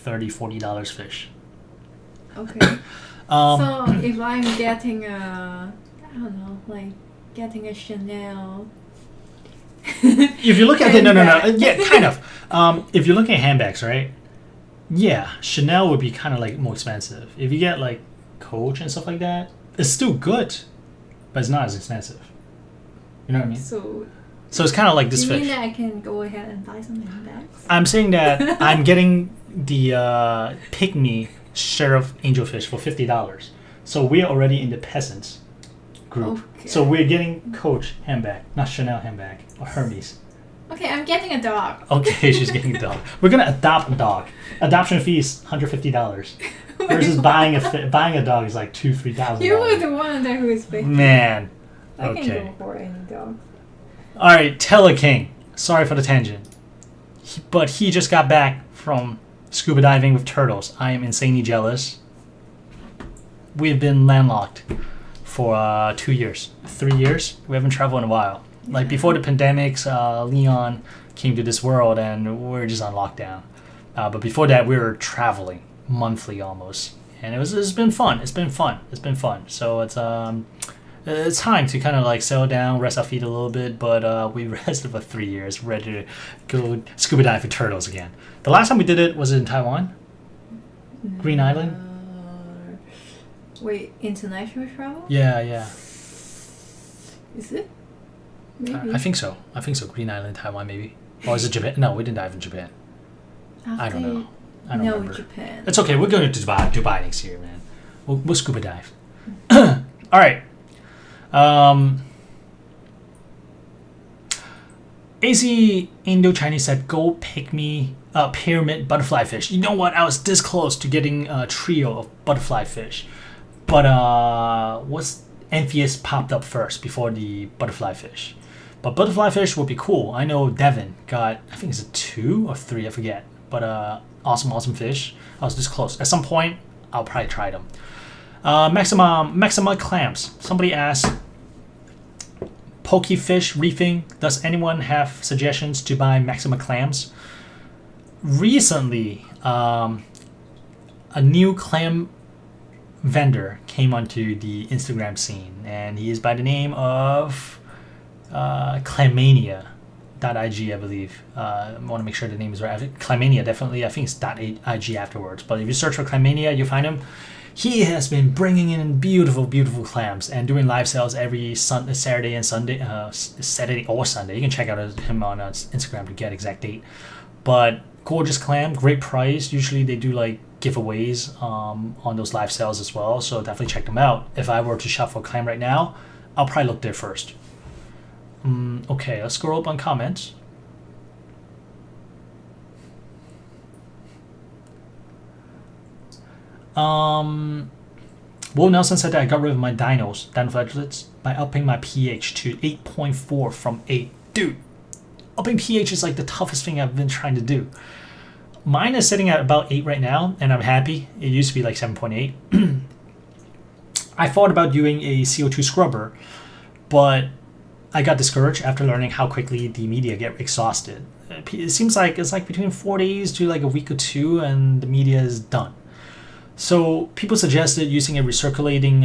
$30-$40 fish. Okay. Um, So if I'm getting a, I don't know, like getting a Chanel. if you look at it, no, handbag. yeah, kind of. If you're looking at handbags, right? Yeah, Chanel would be kind of like more expensive. If you get like Coach and stuff like that, it's still good, but it's not as expensive. You know what I mean? So So it's kind of like do this you fish. mean that I can go ahead and buy some handbags? I'm saying that I'm getting the pygmy sheriff angelfish for $50. So we're already in the peasants group. Okay. So we're getting Coach handbag, not Chanel handbag or Hermes. Okay, I'm getting a dog. Okay, she's getting a dog. We're gonna adopt a dog. Adoption fee is $150. Versus buying a dog is like $2,000-$3,000. You were the one that who is picking. Man. I can Okay. go for any dog. All right, Teleking. Sorry for the tangent, but he just got back from scuba diving with turtles. I am insanely jealous. We've been landlocked for 2 years, 3 years. We haven't traveled in a while. Like before the pandemics, Leon came to this world and we're just on lockdown. But before that, we were traveling monthly almost, and it's been fun. It's been fun. So it's time to kind of like settle down, rest our feet a little bit. But we rested for 3 years, ready to go scuba dive for turtles again. The last time we did it was in Taiwan, Green Island. Wait, international travel? Yeah. Is it? Maybe. I think so. Green Island, Taiwan, maybe. Or is it Japan? No, we didn't dive in Japan. I don't know. I don't no, remember. Japan. It's okay. We're going to Dubai next year, man. We'll scuba dive. All right. AZ Indo-Chinese said, go pick me a pyramid butterfly fish. You know what? I was this close to getting a trio of butterfly fish. But what's Amphius popped up first before the butterfly fish. But butterfly fish would be cool. I know Devin got, I think it's a 2 or 3, I forget. But awesome fish. I was this close. At some point, I'll probably try them. Maxima clams. Somebody asked, Pokefish reefing. Does anyone have suggestions to buy Maxima clams? Recently, a new clam vendor came onto the Instagram scene, and he is by the name of Clammania.ig, I believe. I want to make sure the name is right. Clammania, definitely. I think it's .ig afterwards. But if you search for Clammania, you find him. He has been bringing in beautiful clams and doing live sales every Saturday and Sunday, Saturday or Sunday. You can check out him on Instagram to get exact date. But gorgeous clam, great price. Usually they do like giveaways on those live sales as well. So definitely check them out. If I were to shop for clam right now, I'll probably look there first. Okay, let's scroll up on comments. Will Nelson said that I got rid of my dinoflagellates, by upping my pH to 8.4 from 8. Dude, upping pH is like the toughest thing I've been trying to do. Mine is sitting at about 8 right now, and I'm happy. It used to be like 7.8. I thought about doing a CO2 scrubber, but I got discouraged after learning how quickly the media get exhausted. It seems like it's like between 4 days to like a week or 2, and the media is done. So people suggested using a recirculating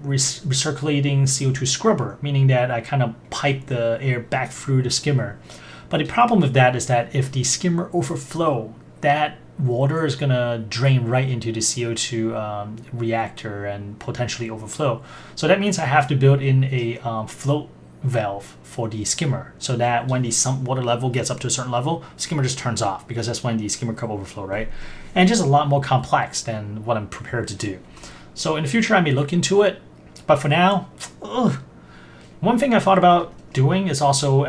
CO2 scrubber, meaning that I kind of pipe the air back through the skimmer. But the problem with that is that if the skimmer overflow, that water is going to drain right into the CO2 reactor and potentially overflow. So that means I have to build in a float valve for the skimmer, so that when the water level gets up to a certain level, skimmer just turns off, because that's when the skimmer could overflow, right? And just a lot more complex than what I'm prepared to do. So in the future I may look into it, but for now, one thing I thought about doing is also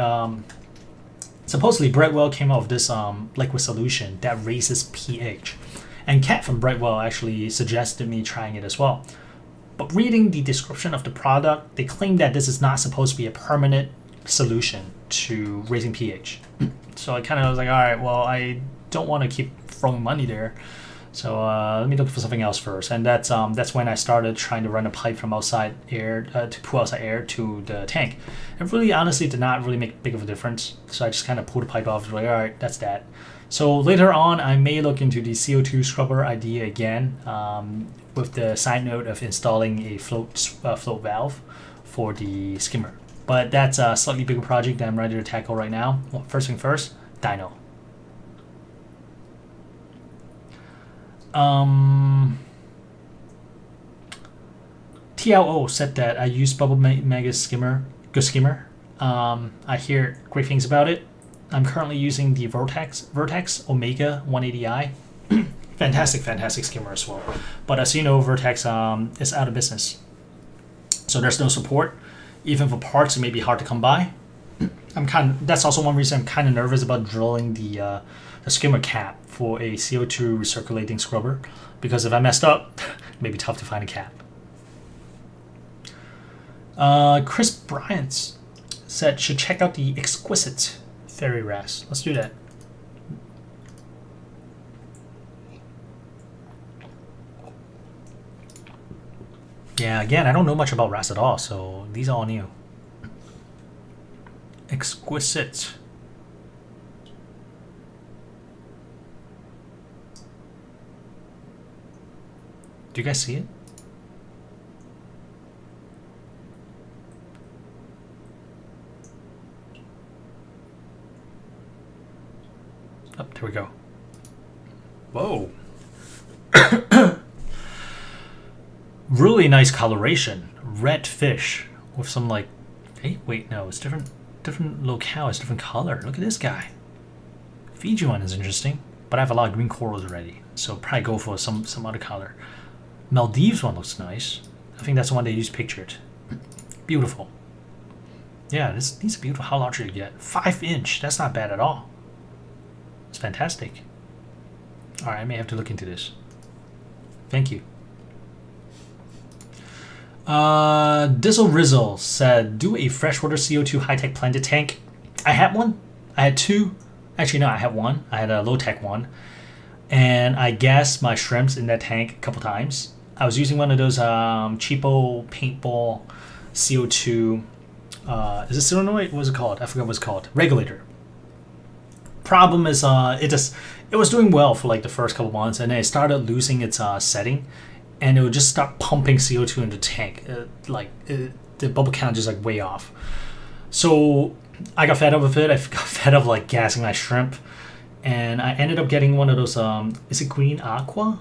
supposedly Brightwell came out with this liquid solution that raises pH, and Kat from Brightwell actually suggested me trying it as well. But reading the description of the product, they claim that this is not supposed to be a permanent solution to raising pH. So I kind of was like, all right, well, I don't want to keep throwing money there. So let me look for something else first, and that's when I started trying to run a pipe from outside air to pull outside air to the tank. It really honestly did not really make big of a difference, so I just kind of pulled the pipe off. Like, all right, that's that. So later on, I may look into the CO2 scrubber idea again, with the side note of installing a float valve for the skimmer. But that's a slightly bigger project that I'm ready to tackle right now. Well, first thing first, dyno. TLO said that I use Bubble Mega Skimmer. Good skimmer. I hear great things about it. I'm currently using the Vertex Omega 180i. fantastic skimmer as well. But as you know, Vertex is out of business, so there's no support. Even for parts, it may be hard to come by. That's also one reason I'm kind of nervous about drilling the skimmer cap for a CO2 recirculating scrubber, because if I messed up, it may be tough to find a cap. Chris Bryant said should check out the Exquisite Fairy Ras. Let's do that. Yeah, again, I don't know much about Ras at all, so these are all new. Exquisite. Do you guys see it? Oh, there we go. Whoa. Really nice coloration. Red fish with some like, hey, wait, no, it's different locale, it's different color. Look at this guy. Fiji one is interesting, but I have a lot of green corals already, so probably go for some other color. Maldives one looks nice. I think that's the one they used pictured. Beautiful. Yeah, these are beautiful. How large did you get? 5-inch. That's not bad at all. It's fantastic. All right, I may have to look into this. Thank you. Dizzle Rizzle said, do a freshwater CO2 high-tech planted tank. I had one. I had two. Actually, no, I had one. I had a low-tech one. And I gassed my shrimps in that tank a couple times. I was using one of those cheapo paintball CO2. Is it solenoid? What was it called? I forgot what it's called. Regulator. Problem is, it was doing well for like the first couple months, and then it started losing its setting, and it would just start pumping CO2 into the tank. The bubble count just like way off. So I got fed up with it. I got fed up like gassing my shrimp, and I ended up getting one of those. Is it Green Aqua?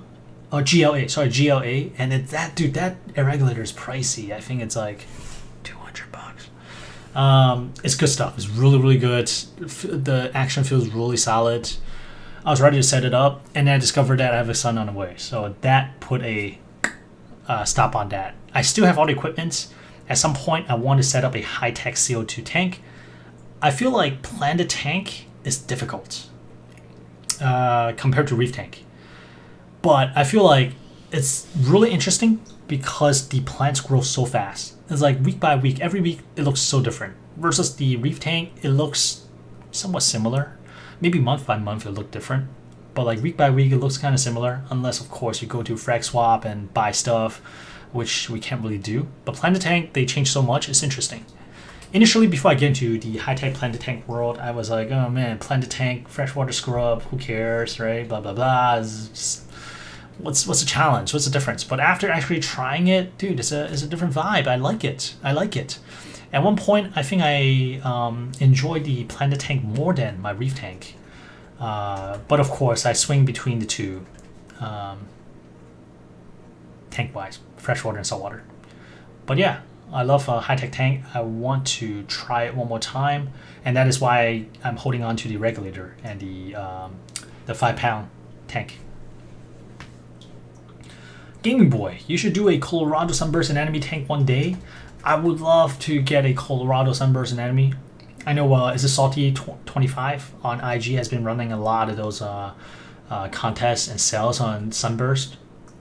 Oh, GLA. Sorry, GLA. And that air regulator is pricey. I think it's like $200. It's good stuff. It's really, really good. The action feels really solid. I was ready to set it up, and then I discovered that I have a son on the way. So that put a stop on that. I still have all the equipment. At some point, I want to set up a high-tech CO2 tank. I feel like planted tank is difficult compared to reef tank. But I feel like it's really interesting because the plants grow so fast. It's like week by week, every week it looks so different. Versus the reef tank, it looks somewhat similar. Maybe month by month it look different. But like week by week it looks kind of similar. Unless of course you go to frag swap and buy stuff, which we can't really do. But planted tank, they change so much, it's interesting. Initially, before I get into the high-tech planted tank world, I was like, oh man, planted tank, freshwater scrub, who cares, right? Blah, blah, blah. What's the challenge? What's the difference? But after actually trying it, dude, it's a different vibe. I like it. At one point, I think I enjoyed the planted tank more than my reef tank. But of course, I swing between the two tank-wise, freshwater and saltwater. But yeah, I love a high-tech tank. I want to try it one more time, and that is why I'm holding on to the regulator and the 5-pound tank. Gaming Boy, you should do a Colorado Sunburst Anatomy tank one day. I would love to get a Colorado Sunburst Anatomy. I know is it Salty 25 on IG has been running a lot of those contests and sales on Sunburst.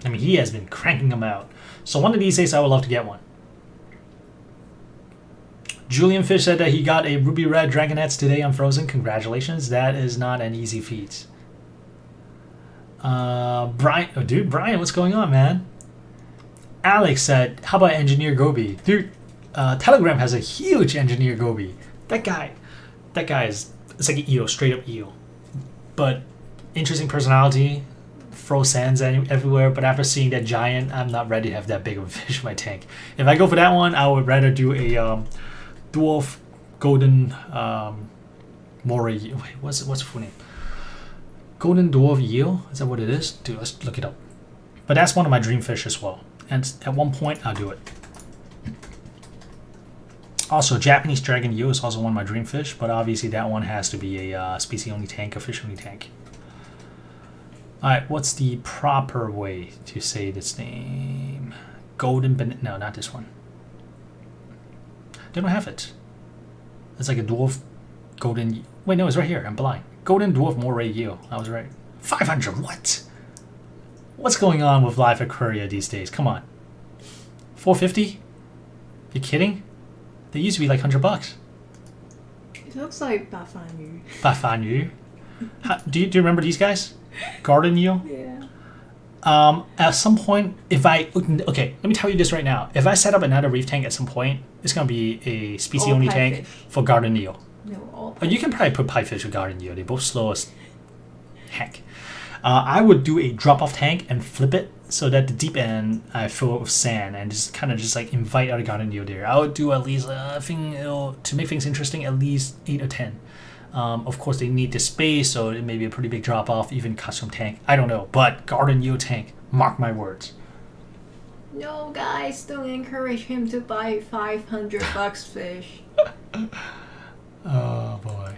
I mean, he has been cranking them out. So one of these days, I would love to get one. Julian Fish said that he got a ruby red dragonets today on Frozen. Congratulations. That is not an easy feat. Brian, oh dude, Brian, what's going on, man? Alex said, how about Engineer Gobi? Dude, Telegram has a huge Engineer Gobi. That guy is, it's like an eel, straight up eel. But interesting personality, throw sands everywhere, but after seeing that giant, I'm not ready to have that big of a fish in my tank. If I go for that one, I would rather do a dwarf golden moray. Wait, what's the full name? Golden dwarf eel? Is that what it is? Dude, let's look it up. But that's one of my dream fish as well. And at one point, I'll do it. Also, Japanese dragon eel is also one of my dream fish, but obviously that one has to be a species-only tank, a fish-only tank. Alright, what's the proper way to say this name? Golden no, not this one. They don't have it. It's like a dwarf golden... Wait, no, it's right here. I'm blind. Golden dwarf moray eel. I was right. 500, what? What's going on with LiveAquaria these days? Come on. 450? You kidding? They used to be like $100. It looks like 白飯魚. 白飯魚? Do you remember these guys? Garden eel? Yeah. At some point, if I... Okay, let me tell you this right now. If I set up another reef tank at some point, it's going to be a species-only tank for garden eel. No, all You can probably put pipefish or garden eel. They both slow as heck. I would do a drop-off tank and flip it so that the deep end I fill it with sand and just kind of just like invite other garden eel there. I would do at least, I think to make things interesting, at least 8 or 10. Of course, they need the space, so it may be a pretty big drop-off, even custom tank. I don't know, but garden eel tank, mark my words. No, guys, don't encourage him to buy $500 fish. Oh boy.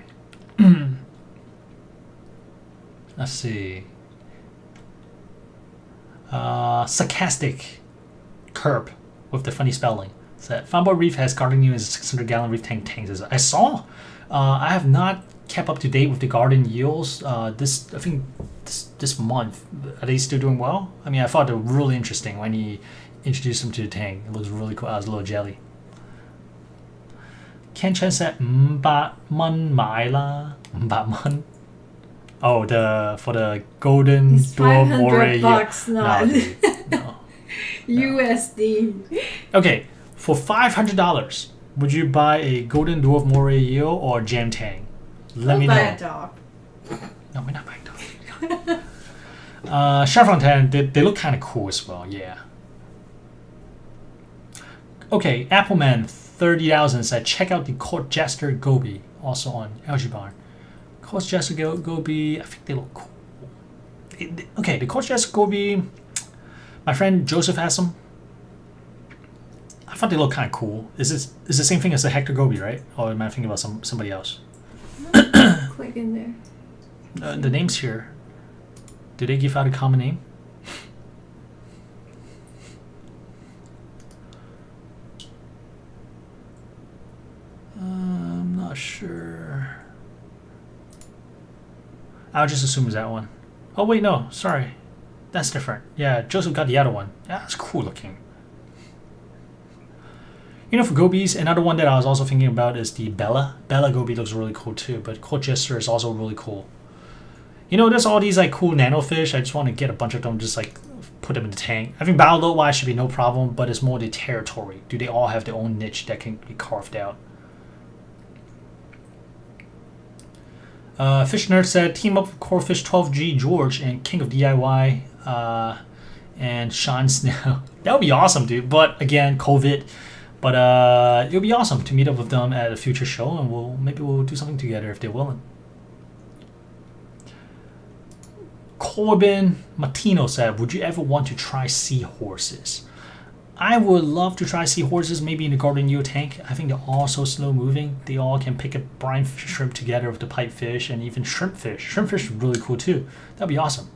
Let's see. Sarcastic curb with the funny spelling. Said Fanboy Reef has garden eel as 600-gallon reef tanks. I saw. I have not kept up to date with the garden eels. I think this month. Are they still doing well? I mean, I thought they were really interesting when he introduced them to the tank. It looks really cool. I was a little jelly. Ken Chen said 500蚊買啦500蚊 Oh, for the golden dwarf moray $500, not no. USD. Okay, for $500, would you buy a golden dwarf moray eel or jam tang? Let me know. Buy a dog. No, we're not buying dogs. Chevron they look kind of cool as well. Yeah. Okay, Appleman 30,000 said check out the Court Jester Gobi, also on Algae Barn. Court Jester Gobi, I think they look cool. Okay, the Court Jester Gobi, my friend Joseph has them. I thought they look kind of cool. Is the same thing as the Hector Gobi, right? Or am I thinking about somebody else? Click in there. The names here. Do they give out a common name? I'm not sure. I'll just assume it's that one. Oh wait, no, sorry. That's different. Yeah, Joseph got the other one. Yeah, that's cool looking. You know, for gobies, another one that I was also thinking about is the Bella. Bella gobi looks really cool too, but Court Jester is also really cool. You know, there's all these like cool nano fish. I just want to get a bunch of them, just like put them in the tank. I think battle wise should be no problem, but it's more the territory. Do they all have their own niche that can be carved out? Fish Nerd said team up with Corefish 12G George and King of DIY and Sean Snow. That would be awesome, dude. But again, COVID. But it would be awesome to meet up with them at a future show, and maybe we'll do something together if they're willing. Corbin Martino said, would you ever want to try seahorses? I would love to try seahorses, maybe in the garden eel tank. I think they're all so slow moving. They all can pick up brine shrimp together with the pipefish and even shrimp fish. Shrimp fish is really cool too. That'd be awesome.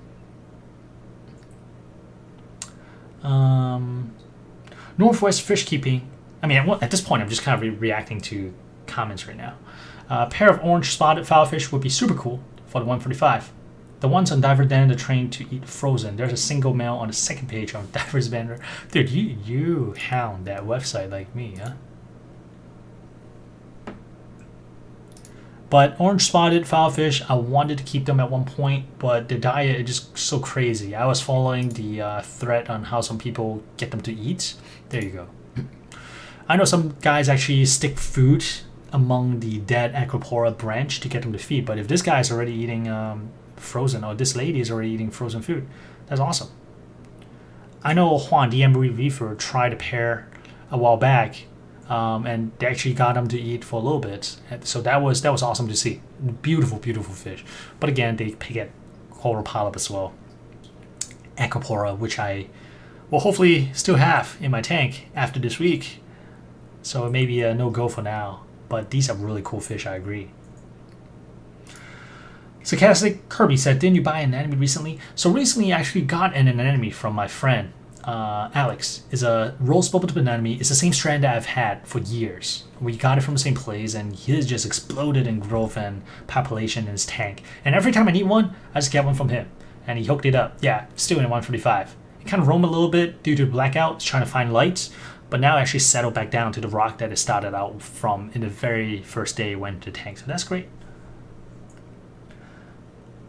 Northwest Fish Keeping. I mean, at this point, I'm just kind of reacting to comments right now. A pair of orange spotted filefish would be super cool for the 145. The ones on Diver Dan are trained to eat frozen. There's a single male on the second page on Diver's Banner. Dude, you hound that website like me, huh? But orange spotted filefish, I wanted to keep them at one point, but the diet is just so crazy. I was following the thread on how some people get them to eat. There you go. I know some guys actually stick food among the dead Acropora branch to get them to feed, but if this guy is already eating frozen, or this lady is already eating frozen food, that's awesome. I know Juan, the Emery Reefer, tried a pair a while back, and they actually got them to eat for a little bit. And so that was awesome to see. Beautiful, beautiful fish. But again, they get coral polyp as well. Acropora, which I will hopefully still have in my tank after this week. So it may be a no-go for now. But these are really cool fish, I agree. Sarcastic Kirby said, didn't you buy an anemone recently? So recently I actually got an anemone from my friend. Alex is a rose bubble anemone. It's the same strand that I've had for years. We got it from the same place, and his just exploded in growth and population in his tank. And every time I need one, I just get one from him. And he hooked it up. Yeah, still in 145. It kind of roamed a little bit due to blackout, trying to find lights. But now actually settled back down to the rock that it started out from in the very first day it went to the tank. So that's great.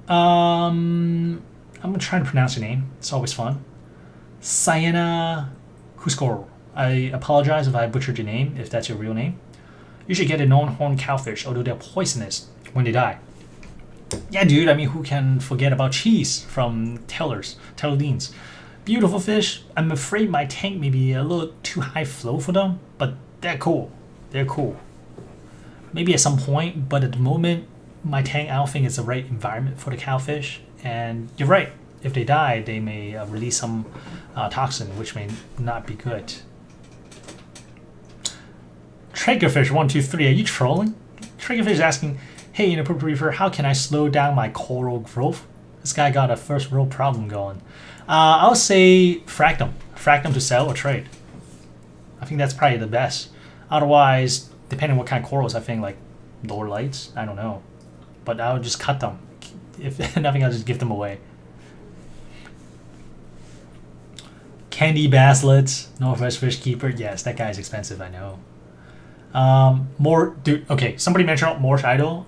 I'm going to try to pronounce your name. It's always fun. Sienna Huskoro. I apologize if I butchered your name, if that's your real name. You should get a non-horn cowfish, although they're poisonous when they die. Yeah, dude, I mean, who can forget about cheese from Tellardines? Beautiful fish. I'm afraid my tank may be a little too high flow for them, but they're cool. They're cool. Maybe at some point, but at the moment, my tank, I don't think it's the right environment for the cowfish. And you're right. If they die, they may release some toxin, which may not be good. Triggerfish123, are you trolling? Triggerfish is asking, hey, Inappropriate Reefer, how can I slow down my coral growth? This guy got a first world problem going. I'll say frack them. Frack them to sell or trade. I think that's probably the best. Otherwise, depending on what kind of corals, I think like lower lights, I don't know. But I would just cut them. If nothing, I'll just give them away. Candy Baslets, Northwest Fish Keeper. Yes, that guy's expensive, I know. Dude, okay, somebody mentioned Morse Idol.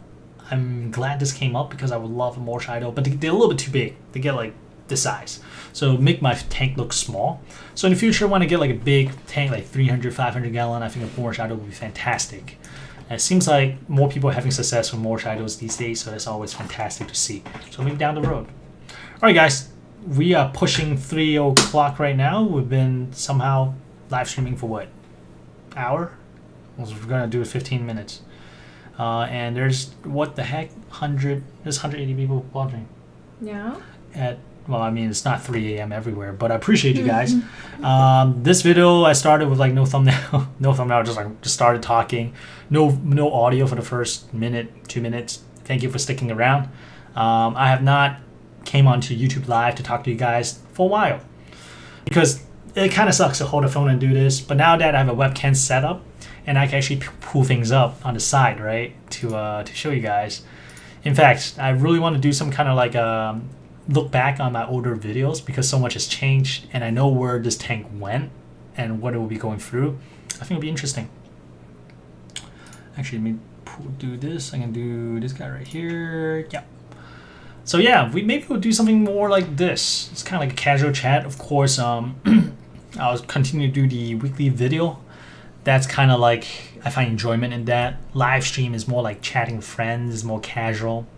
I'm glad this came up because I would love a Morse Idol, but they're a little bit too big. They get like this size. So make my tank look small. So in the future, when I get like a big tank, like 300, 500 gallon, I think a Morse Idol would be fantastic. And it seems like more people are having success with Morse Idols these days, so that's always fantastic to see. So maybe down the road. All right, guys. We are pushing 3 o'clock right now. We've been somehow live streaming for what? Hour? We're gonna do it 15 minutes. And there's what the heck? There's 180 people watching. Yeah. Well, I mean, it's not 3 a.m. everywhere, but I appreciate you guys. This video I started with like no thumbnail, no thumbnail. Just started talking. No audio for the first minute, 2 minutes. Thank you for sticking around. I have not came onto YouTube Live to talk to you guys for a while because it kind of sucks to hold a phone and do this. But now that I have a webcam set up and I can actually pull things up on the side, right, to show you guys. In fact, I really want to do some kind of like look back on my older videos because so much has changed and I know where this tank went and what it will be going through. I think it'll be interesting. Actually, let me do this. I can do this guy right here. Yeah. So yeah, maybe we'll do something more like this. It's kind of like a casual chat. Of course, I'll continue to do the weekly video. That's kind of like, I find enjoyment in that. Live stream is more like chatting with friends, is more casual.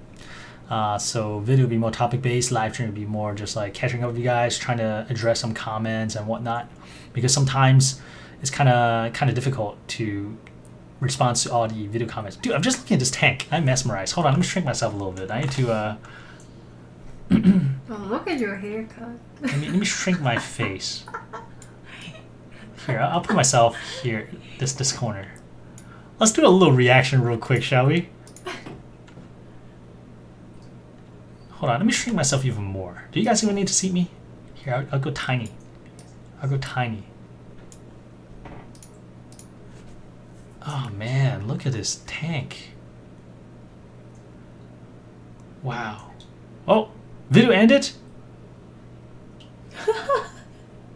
So video will be more topic based. Live stream will be more just like catching up with you guys, trying to address some comments and whatnot. Because sometimes it's kind of difficult to respond to all the video comments. Dude, I'm just looking at this tank. I'm mesmerized. Hold on, let me shrink myself a little bit. I need to Oh, look at your haircut. let me shrink my face. Here, I'll put myself here, this corner. Let's do a little reaction real quick, shall we? Hold on, let me shrink myself even more. Do you guys even need to see me? Here, I'll go tiny. I'll go tiny. Oh man, look at this tank. Wow. Oh, video ended?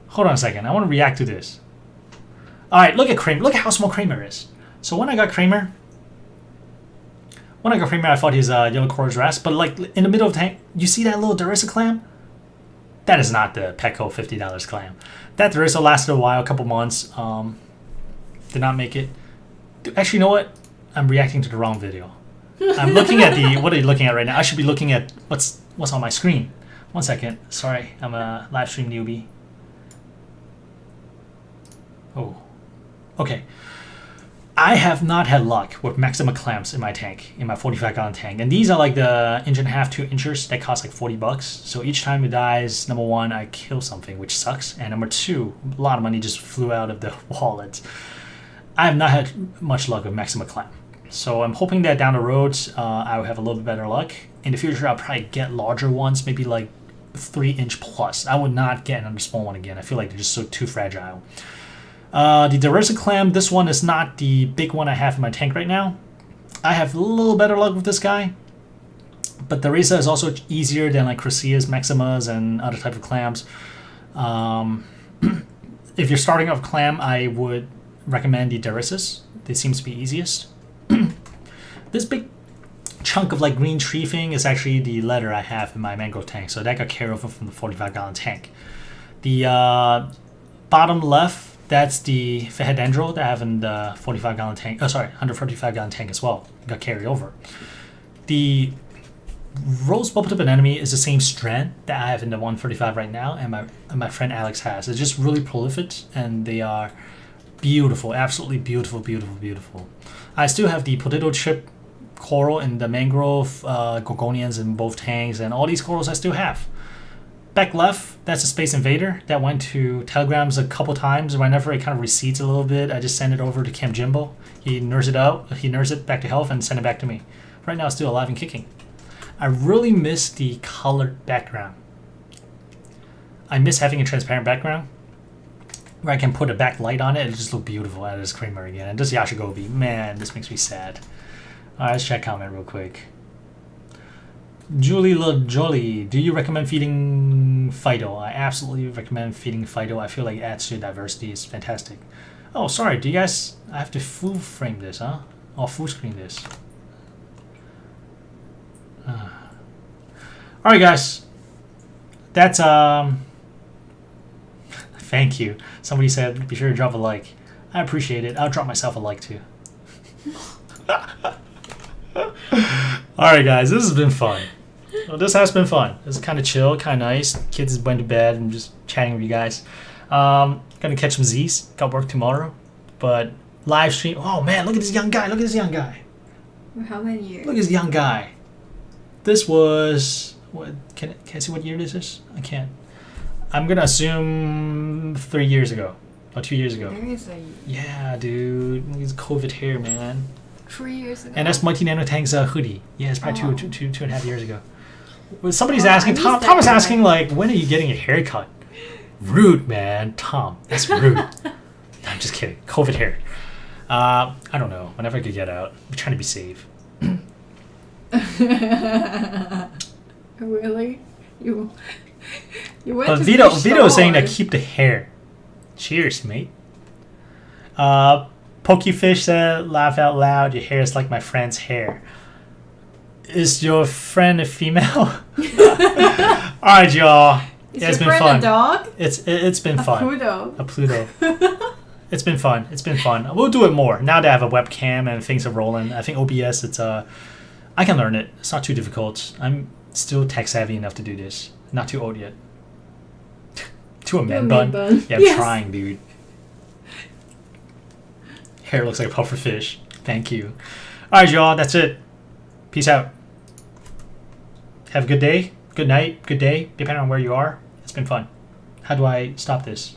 Hold on a second, I want to react to this. Alright, look at Kramer. Look at how small Kramer is. So when I got Kramer, When I got Premier, I thought he's yellow chorus wrasse, but like in the middle of the tank, you see that little Darissa clam? That is not the Petco $50 clam. That Darissa lasted a while, a couple months. Did not make it. Actually, you know what? I'm reacting to the wrong video. I'm looking at the. What are you looking at right now? I should be looking at what's on my screen. 1 second. Sorry, I'm a live stream newbie. Oh, okay. I have not had luck with Maxima clamps in my tank, in my 45-gallon tank. And these are like the 1.5 2 inchers that cost like $40. So each time it dies, number one, I kill something, which sucks. And number two, a lot of money just flew out of the wallet. I have not had much luck with Maxima clamp. So I'm hoping that down the road, I will have a little bit better luck. In the future, I'll probably get larger ones, maybe like 3-inch plus. I would not get another small one again. I feel like they're just too fragile. The Darissa clam, this one is not the big one I have in my tank right now. I have a little better luck with this guy. But Darissa is also easier than like Crassias, Maximas, and other type of clams. If you're starting off clam, I would recommend the Darissas. They seem to be easiest. This big chunk of like green treefing is actually the leather I have in my mangrove tank. So that got carried over from the 45-gallon tank. The bottom left, that's the Fehedendro that I have in the 45-gallon tank. Oh, sorry, 145-gallon tank as well. It got carried over. The Rose Bubbletip Anemone is the same strand that I have in the 135 right now, and my friend Alex has. It's just really prolific, and they are beautiful, absolutely beautiful, beautiful, beautiful. I still have the potato chip coral and the mangrove gorgonians in both tanks, and all these corals I still have. Back left, that's a Space Invader that went to Telegrams a couple times. Whenever it kind of recedes a little bit, I just send it over to Cam Jimbo. He nurses it out, he nurses it back to health and send it back to me. Right now it's still alive and kicking. I really miss the colored background. I miss having a transparent background where I can put a backlight on it. It'll just look beautiful out of this creamer again. And this Yashigobi, man, this makes me sad. Alright, let's check comment real quick. Julie Jolly, do you recommend feeding Fido? I absolutely recommend feeding Fido. I feel like it adds to diversity. It's fantastic. Oh, sorry. Do you guys... I have to full frame this, huh? Or full screen this. Alright, guys. That's... Thank you. Somebody said, be sure to drop a like. I appreciate it. I'll drop myself a like, too. Alright, guys. This has been fun. Well, this has been fun. This is kind of chill, kind of nice. Kids went to bed and just chatting with you guys. Gonna catch some Z's. Got work tomorrow. But live stream. Oh, man. Look at this young guy. Look at this young guy. How many years? Look at this young guy. This was... What? Can I see what year this is? I can't. I'm gonna assume 3 years ago. Or 2 years ago. There is a... Yeah, dude. Look at his COVID hair, man. 3 years ago. And that's Mighty Nanotank's hoodie. Yeah, it's probably two and a half years ago. Well, somebody's Oh, asking, I Tom missed that was asking, guy. like, when are you getting a haircut? Rude, man. Tom, that's rude. No, I'm just kidding. COVID hair. I don't know. Whenever I could get out. I'm trying to be safe. Really? You went But to Vito the is saying that store. keep the hair. Cheers, mate. Pokefish said, laugh out loud, your hair is like my friend's hair. Is your friend a female? Alright, y'all. Is Yeah, it's your been friend fun. a dog? It's been A fun. poodle. A Pluto. It's been fun. It's been fun. We'll do it more. Now that I have a webcam and things are rolling, I think OBS, it's I can learn it. It's not too difficult. I'm still tech savvy enough to do this. Not too old yet. To a man bun. Yeah, I'm Yes. trying, dude. Hair looks like a puffer fish. Thank you. Alright, y'all. That's it. Peace out. Have a good day. Good night. Good day. Depending on where you are. It's been fun. How do I stop this?